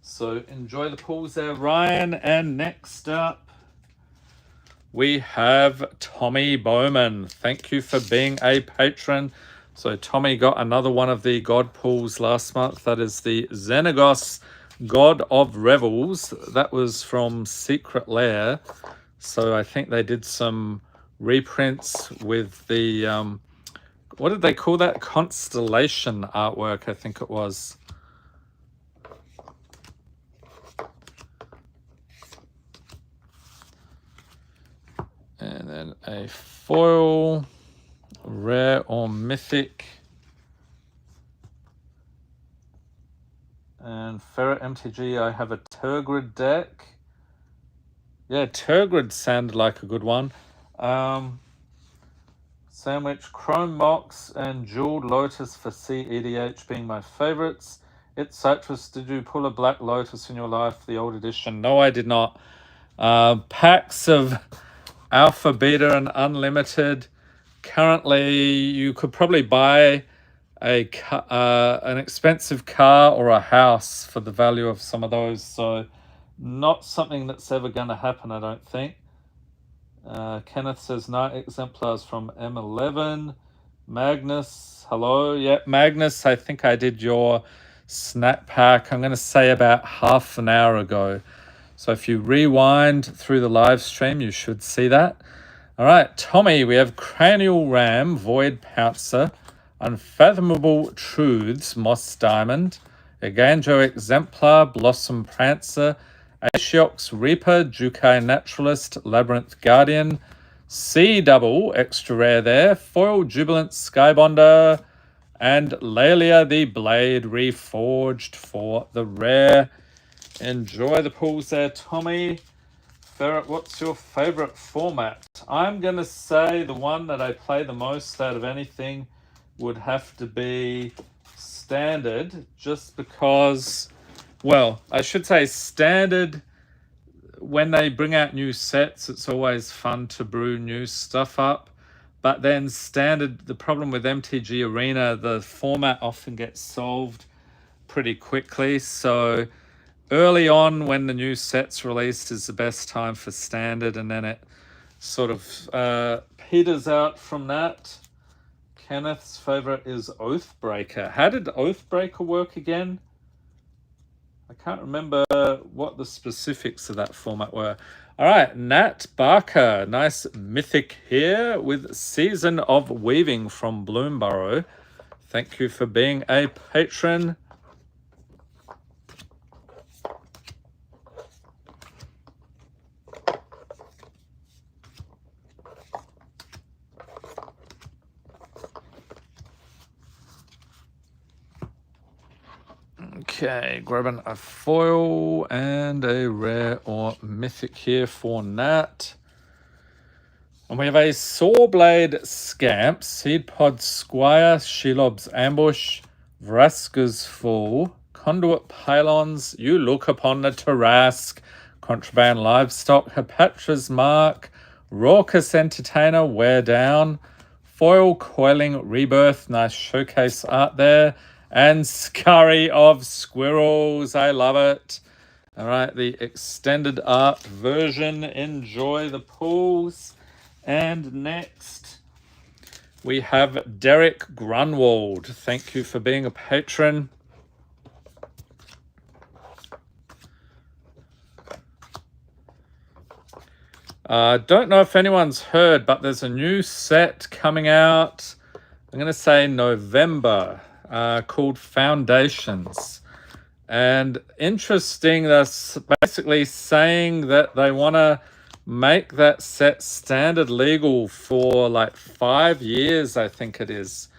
So enjoy the pulls there, Ryan. And next up, we have Tommy Bowman. Thank you for being a patron. So Tommy got another one of the God pulls last month. That is the Xenagos God of Revels. That was from Secret Lair. So I think they did some reprints with the, what did they call that? Constellation artwork, I think it was. And then a foil, rare or mythic. And Ferret MTG, I have a Turgid deck. Yeah, Turgid sounded like a good one. Sandwich, Chrome Mox, and Jeweled Lotus for CEDH being my favorites. It's Citrus, did you pull a Black Lotus in your life, the old edition? No, I did not. Packs of Alpha, Beta, and Unlimited. Currently, you could probably buy an expensive car or a house for the value of some of those. So not something that's ever going to happen, I don't think. Kenneth says, Knight Exemplars from M11. Magnus, hello. Yeah, Magnus, I think I did your snap pack, I'm going to say about half an hour ago. So if you rewind through the live stream, you should see that. All right, Tommy, we have Cranial Ram, Void Pouncer, Unfathomable Truths, Moss Diamond, Eganjo Exemplar, Blossom Prancer, Ashiox Reaper, Jukai Naturalist, Labyrinth Guardian, Sea Double, extra rare there, Foil Jubilant Skybonder, and Lelia the Blade Reforged for the rare. Enjoy the pulls there, Tommy. Ferret, what's your favorite format? I'm going to say the one that I play the most out of anything would have to be Standard, just because, well, I should say Standard, when they bring out new sets, it's always fun to brew new stuff up. But then Standard, the problem with MTG Arena, the format often gets solved pretty quickly. So early on, when the new set's released, is the best time for Standard, and then it sort of peters out from that. Kenneth's favorite is Oathbreaker. How did Oathbreaker work again? I can't remember what the specifics of that format were. All right, Nat Barker. Nice mythic here with Season of Weaving from Bloomburrow. Thank you for being a patron. Okay, grabbing a foil and a rare or mythic here for Nat. And we have a Sawblade Scamp, Seed Pod Squire, Shelob's Ambush, Vraska's Fall, Conduit Pylons, You Look Upon the Tarask, Contraband Livestock, Hepatra's Mark, Raucous Entertainer, Wear Down, Foil Coiling Rebirth, nice showcase art there, and Scurry of Squirrels, I love it. All right, the extended art version, enjoy the pulls. And next, we have Derek Grunwald. Thank you for being a patron. Don't know if anyone's heard, but there's a new set coming out, I'm going to say November, called Foundations. And interesting, that's basically saying that they want to make that set standard legal for like 5 years, I think it is.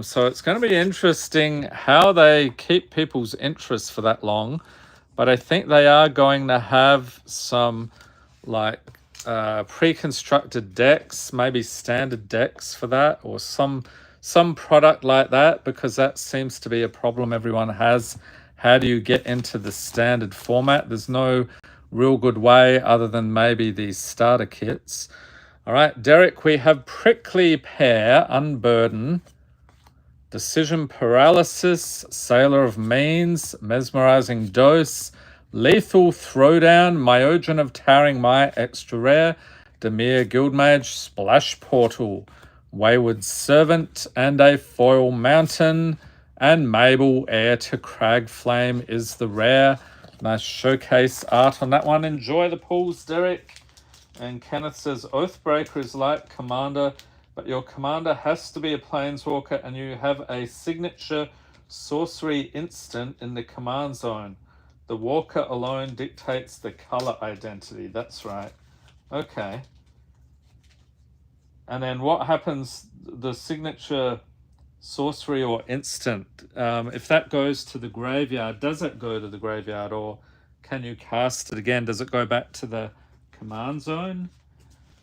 So it's going to be interesting how they keep people's interest for that long. But I think they are going to have some like pre-constructed decks, maybe standard decks for that, or some product like that, because that seems to be a problem everyone has. How do you get into the standard format? There's no real good way other than maybe these starter kits. All right, Derek, we have Prickly Pear, Unburden, Decision Paralysis, Sailor of Means, Mesmerizing Dose, Lethal Throwdown, Myojin of Towering Might, Extra Rare, Demir Guildmage, Splash Portal, Wayward Servant, and a Foil Mountain, and Mabel, Heir to Cragflame is the rare. Nice showcase art on that one. Enjoy the pulls, Derek. And Kenneth says, Oathbreaker is like Commander, but your Commander has to be a Planeswalker and you have a signature sorcery instant in the command zone. The Walker alone dictates the color identity. That's right. Okay. And then what happens, the signature sorcery or instant, if that goes to the graveyard, does it go to the graveyard, or can you cast it again? Does it go back to the command zone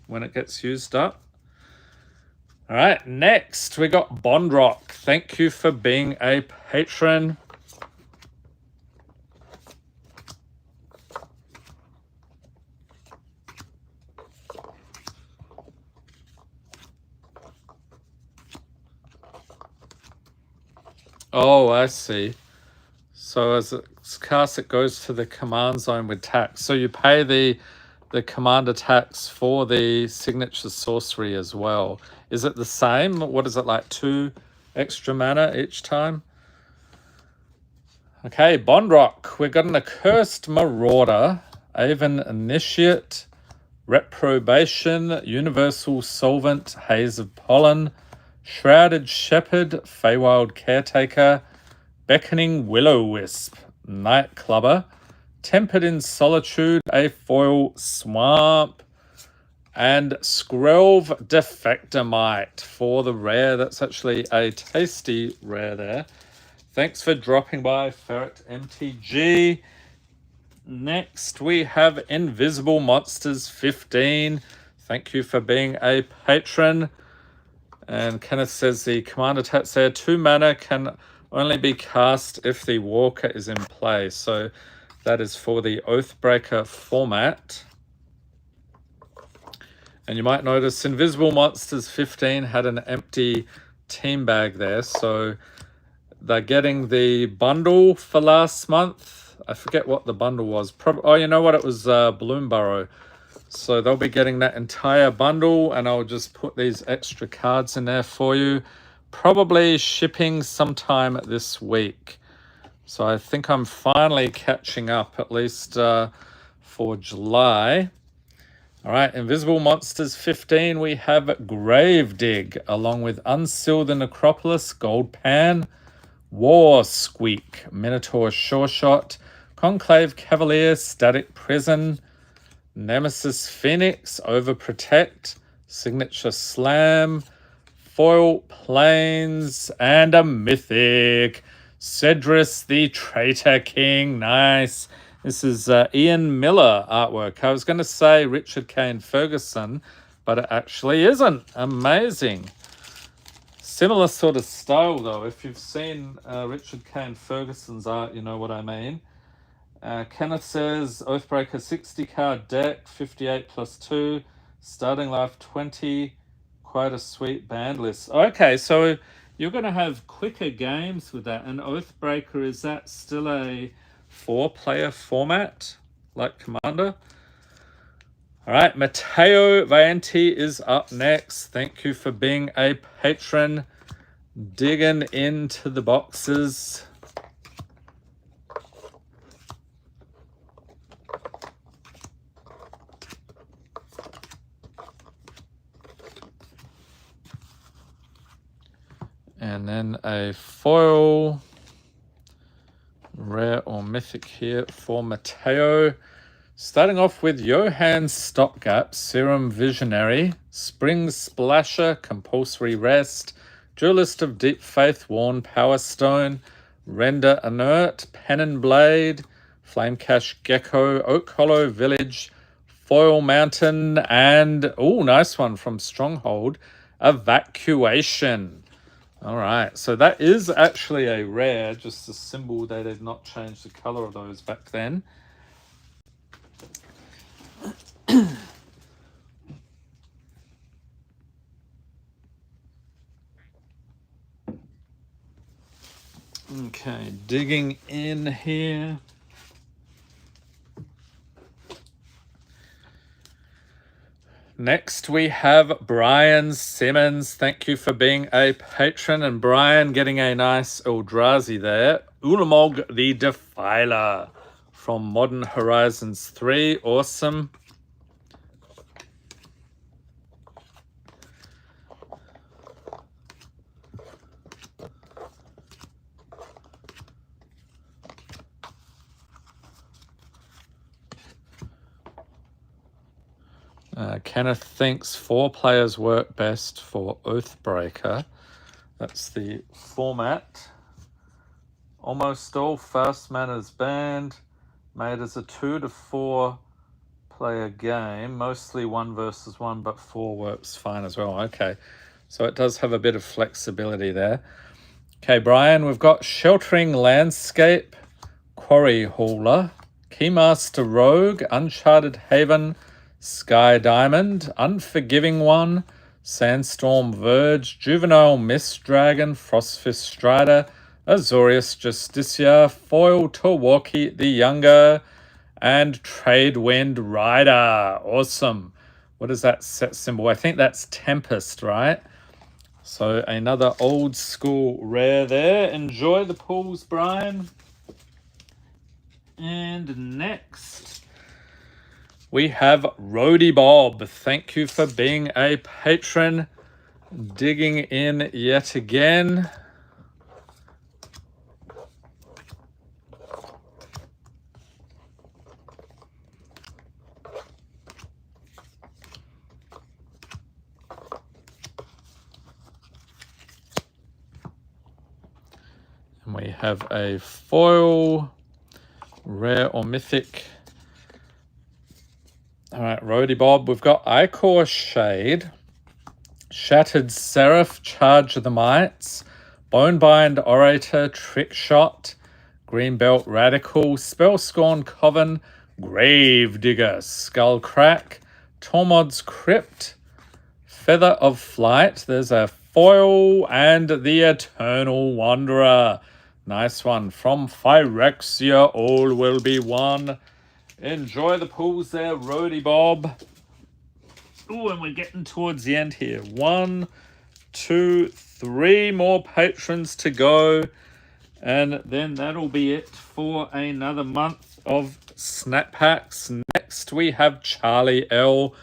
when it gets used up? All right, next we got Bondrock. Thank you for being a patron. Oh, I see. So as it's cast, it goes to the command zone with tax. So you pay the commander tax for the signature sorcery as well. Is it the same? What is it, like 2 extra mana each time? Okay, Bondrock. We're got an Accursed Marauder, Aven Initiate, Reprobation, Universal Solvent, Haze of Pollen, Shrouded Shepherd, Feywild Caretaker, Beckoning Will-O-Wisp, Night Clubber, Tempered in Solitude, a Foil Swamp, and Skrelv Defectomite for the rare. That's actually a tasty rare there. Thanks for dropping by, Ferret MTG. Next, we have Invisible Monsters 15. Thank you for being a patron. And Kenneth says the commander tax there, 2 mana, can only be cast if the Walker is in play. So that is for the Oathbreaker format. And you might notice Invisible Monsters 15 had an empty team bag there. So they're getting the bundle for last month. I forget what the bundle was. Oh, you know what? It was Bloomburrow. So they'll be getting that entire bundle, and I'll just put these extra cards in there for you. Probably shipping sometime this week. So I think I'm finally catching up, at least for July. All right, Invisible Monsters 15, we have Grave Dig, along with Unseal the Necropolis, Gold Pan, War Squeak, Minotaur Sure Shot, Conclave Cavalier, Static Prison, Nemesis Phoenix, Overprotect, Signature Slam, Foil Plains, and a Mythic, Cedrus the Traitor King. Nice. This is Ian Miller artwork. I was going to say Richard Kane Ferguson, but it actually isn't. Amazing. Similar sort of style, though. If you've seen Richard Kane Ferguson's art, you know what I mean. Kenneth says Oathbreaker 60 card deck, 58 plus 2, starting life 20. Quite a sweet band list. Okay, so you're going to have quicker games with that. And Oathbreaker, is that still a 4-player format like Commander? All right, Matteo Valenti is up next. Thank you for being a patron. Digging into the boxes. And then a foil, rare or mythic here for Matteo. Starting off with Johann Stopgap, Serum Visionary, Spring Splasher, Compulsory Rest, Duelist of Deep Faith, Worn Power Stone, Render Inert, Pen and Blade, Flamecash Gecko, Oak Hollow Village, Foil Mountain, and, oh, nice one from Stronghold, Evacuation. All right, so that is actually a rare, just a symbol. They did not change the color of those back then. Okay, digging in here. Next, we have Brian Simmons. Thank you for being a patron. And Brian getting a nice Eldrazi there. Ulamog the Defiler from Modern Horizons 3. Awesome. Kenneth thinks 4 players work best for Oathbreaker. That's the format. Almost all fast manners banned. Made as a 2 to 4 player game. Mostly 1 versus 1, but 4 works fine as well. Okay, so it does have a bit of flexibility there. Okay, Brian, we've got Sheltering Landscape, Quarry Hauler, Keymaster Rogue, Uncharted Haven, Sky Diamond, Unforgiving One, Sandstorm Verge, Juvenile Mist Dragon, Frostfist Strider, Azorius Justicia, Foil Tawaki the Younger, and Tradewind Rider. Awesome. What is that set symbol? I think that's Tempest, right? So another old school rare there. Enjoy the pulls, Brian. And next, we have Roadie Bob. Thank you for being a patron. Digging in yet again. And we have a foil, rare or mythic. All right, Roadie Bob. We've got Icor Shade, Shattered Seraph, Charge of the Mites, Bonebind Orator, Trick Shot, Greenbelt Radical, Spellscorn Coven, Grave Digger, Skullcrack, Tormod's Crypt, Feather of Flight. There's a foil and the Eternal Wanderer. Nice one from Phyrexia. All will be one. Enjoy the pools there, Roadie Bob. Oh, and we're getting towards the end here. 1, 2, 3 more patrons to go. And then that'll be it for another month of Snap Packs. Next, we have Charlie L.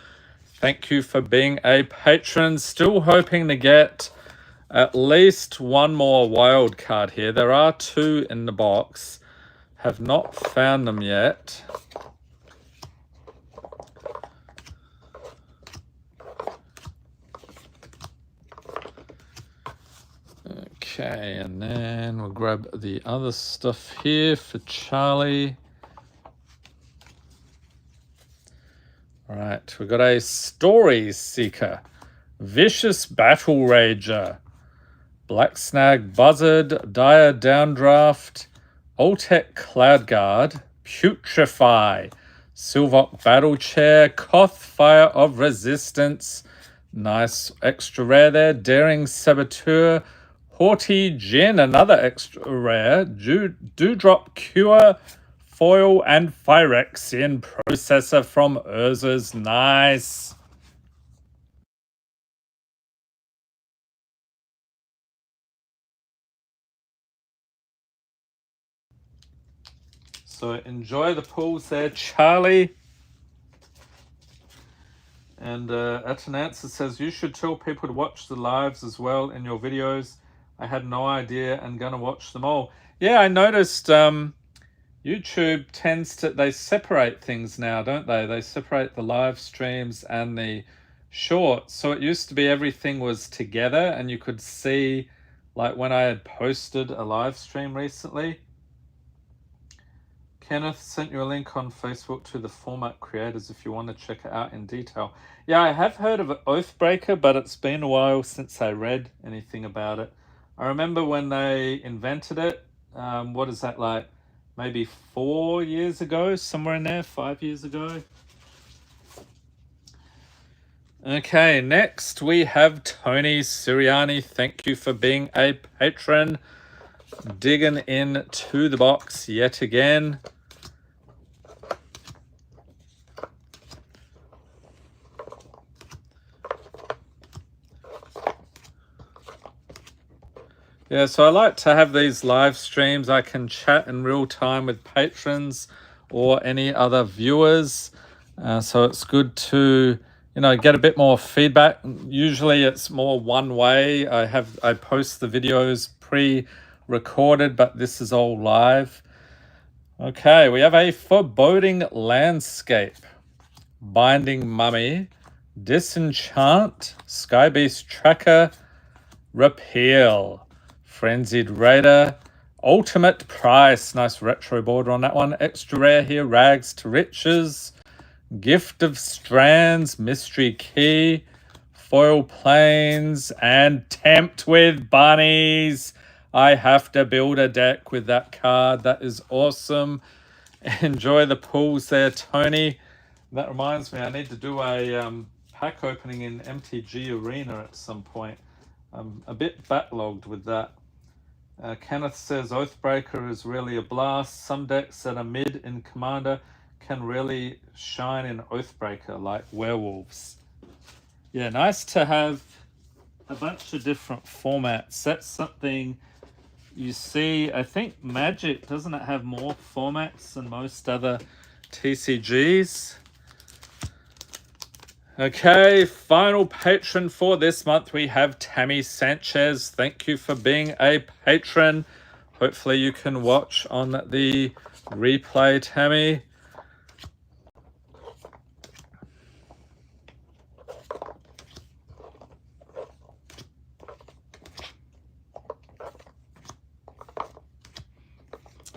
Thank you for being a patron. Still hoping to get at least one more wild card here. There are 2 in the box. Have not found them yet. Okay, and then we'll grab the other stuff here for Charlie. All right, we've got a Story Seeker, Vicious Battle Rager, Black Snag Buzzard, Dire Downdraft, Oltec Cloud Guard, Putrefy, Silvok Battle Chair, Koth Fire of Resistance, nice extra rare there, Daring Saboteur, Haughty Jin, another extra rare, Dewdrop Cure, Foil, and Phyrexian Processor from Urza's. Nice. So enjoy the pulls there, Charlie. And Atanansa says, you should tell people to watch the lives as well in your videos. I had no idea and gonna watch them all. Yeah, I noticed YouTube tends to, they separate things now, don't they? They separate the live streams and the shorts. So it used to be everything was together and you could see, like when I had posted a live stream recently. Kenneth sent you a link on Facebook to the format creators if you want to check it out in detail. Yeah, I have heard of Oathbreaker, but it's been a while since I read anything about it. I remember when they invented it, what is that, like maybe 4 years ago, somewhere in there, 5 years ago. Okay, next we have Tony Siriani. Thank you for being a patron. Digging into the box yet again. Yeah, so I like to have these live streams. I can chat in real time with patrons or any other viewers. So it's good to, get a bit more feedback. Usually it's more one way. I post the videos pre-recorded, but this is all live. Okay, we have a Foreboding Landscape, Binding Mummy, Disenchant, Skybeast Tracker, Repeal, Frenzied Raider, Ultimate Price, nice retro border on that one. Extra rare here, Rags to Riches, Gift of Strands, Mystery Key, Foil Planes, and Tempt with Bunnies. I have to build a deck with that card. That is awesome. Enjoy the pulls there, Tony. That reminds me, I need to do a pack opening in MTG Arena at some point. I'm a bit backlogged with that. Kenneth says Oathbreaker is really a blast. Some decks that are mid in Commander can really shine in Oathbreaker, like Werewolves. Yeah, nice to have a bunch of different formats. That's something you see. I think Magic, doesn't it have more formats than most other TCGs? Okay, final patron for this month, we have Tammy Sanchez. Thank you for being a patron. Hopefully you can watch on the replay, Tammy.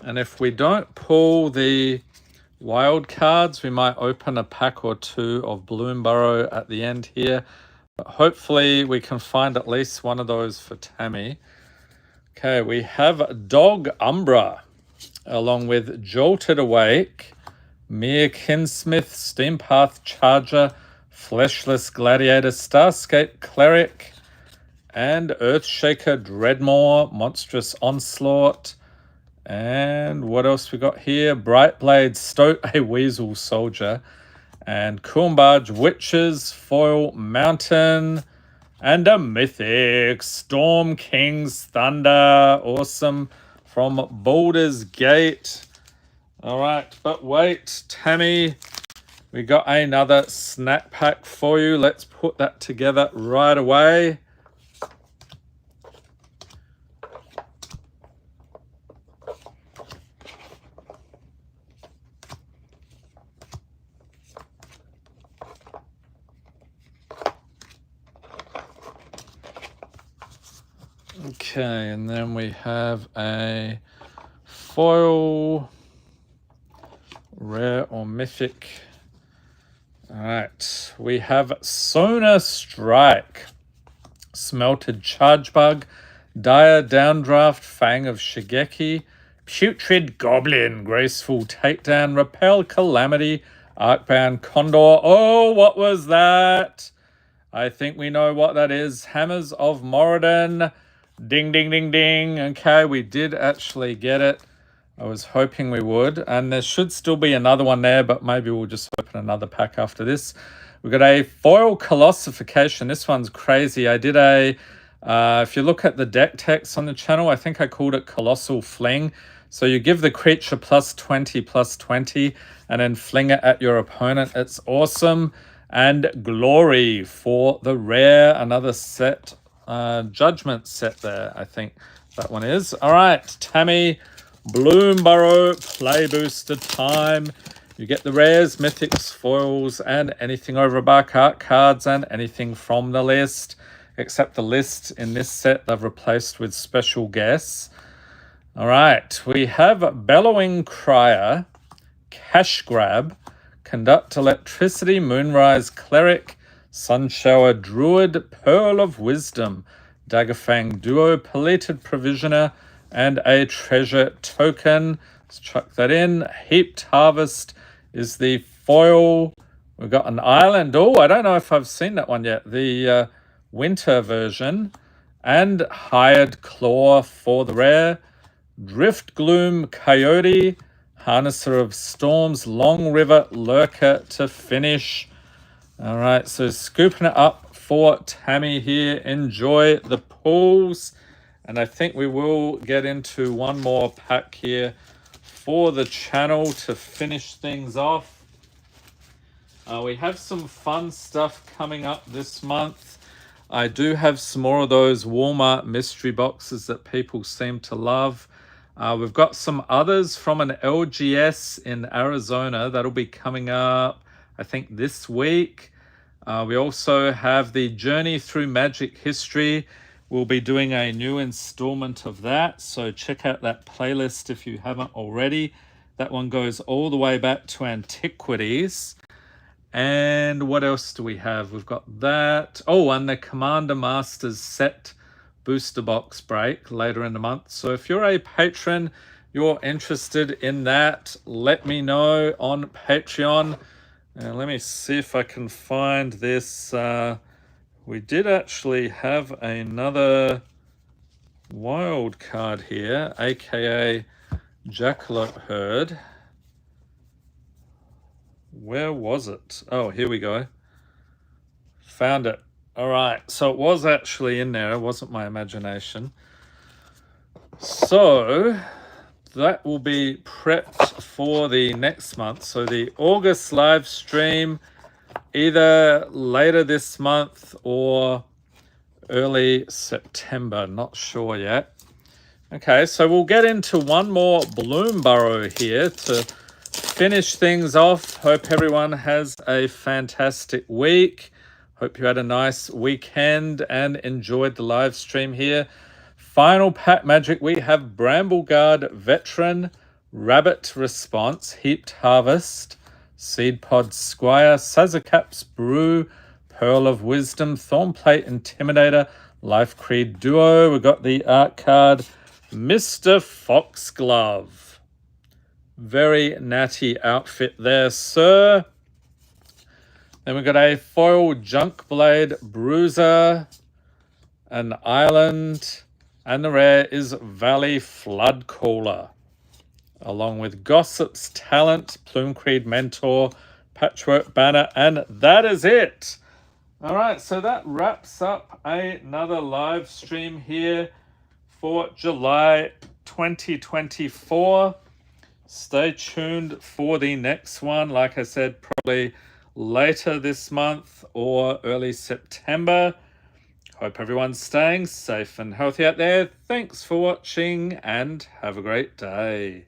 And if we don't pull the wild cards, we might open a pack or 2 of Bloomburrow at the end here. But hopefully we can find at least one of those for Tammy. Okay, we have Dog Umbra, along with Jolted Awake, Mere Kinsmith, Steampath Charger, Fleshless Gladiator, Starscape Cleric, and Earthshaker Dreadmore, Monstrous Onslaught. And what else we got here? Brightblade Stoat, a Weasel Soldier, And Coombarge Witches, foil Mountain, and a mythic Storm King's Thunder. Awesome from Baldur's Gate. All right, but wait, Tammy, we got another snack pack for you. Let's put that together right away. Okay, and then we have a foil, rare or mythic. All right, we have Sona Strike, Smelted Charge Bug, Dire Downdraft, Fang of Shigeki, Putrid Goblin, Graceful Takedown, Repel Calamity, Arcbound Condor. Oh, what was that? I think we know what that is. Hammers of Moradin. Ding, ding, ding, ding. Okay, we did actually get it. I was hoping we would. And there should still be another one there, but maybe we'll just open another pack after this. We've got a foil Colossification. This one's crazy. I did a, if you look at the deck text on the channel, I think I called it Colossal Fling. So you give the creature +20/+20 and then fling it at your opponent. It's awesome. And Glory for the rare, another set, Judgment set there, I think that one is. All right, Tammy, Bloomburrow, play booster time. You get the rares, mythics, foils, and anything over a bar, art cards, and anything from the list, except the list in this set they've replaced with special guests. All right, we have Bellowing Crier, Cash Grab, Conduct Electricity, Moonrise Cleric, Sunshower Druid, Pearl of Wisdom, Daggerfang Duo, Polluted Provisioner, and a Treasure Token. Let's chuck that in. Heaped Harvest is the foil. We've got an island. Oh, I don't know if I've seen that one yet. The winter version. And Hired Claw for the rare. Drift Gloom Coyote, Harnesser of Storms, Long River Lurker to finish. All right, so scooping it up for Tammy here. Enjoy the pulls. And I think we will get into one more pack here for the channel to finish things off. We have some fun stuff coming up this month. I do have some more of those Walmart mystery boxes that people seem to love. We've got some others from an LGS in Arizona that'll be coming up, I think, this week. We also have the Journey Through Magic History. We'll be doing a new installment of that, so check out that playlist if you haven't already. That one goes all the way back to Antiquities. And what else do we have? We've got that. Oh, and the Commander Masters set booster box break later in the month. So if you're a patron, you're interested in that, let me know on Patreon. Let me see if I can find this. We did actually have another wild card here, aka Jackalope Herd. Where was it? Oh, here we go. Found it. All right, so it was actually in there. It wasn't my imagination. So that will be prepped for the next month. So the August live stream, either later this month or early September. Not sure yet. Okay, so we'll get into one more Bloomburrow here to finish things off. Hope everyone has a fantastic week. Hope you had a nice weekend and enjoyed the live stream here. Final pack magic, we have Brambleguard Veteran, Rabbit Response, Heaped Harvest, Seed Pod Squire, Sazercap's Brew, Pearl of Wisdom, Thornplate Intimidator, Life Creed Duo. We've got the art card, Mr. Foxglove. Very natty outfit there, sir. Then we've got a foil Junkblade Bruiser, an island, and the rare is Valley Flood Caller, along with Gossip's Talent, Plume Creed Mentor, patchwork banner, and that is it. All right, so that wraps up another live stream here for July 2024. Stay tuned for the next one. Like I said, probably later this month or early September. Hope everyone's staying safe and healthy out there. Thanks for watching and have a great day.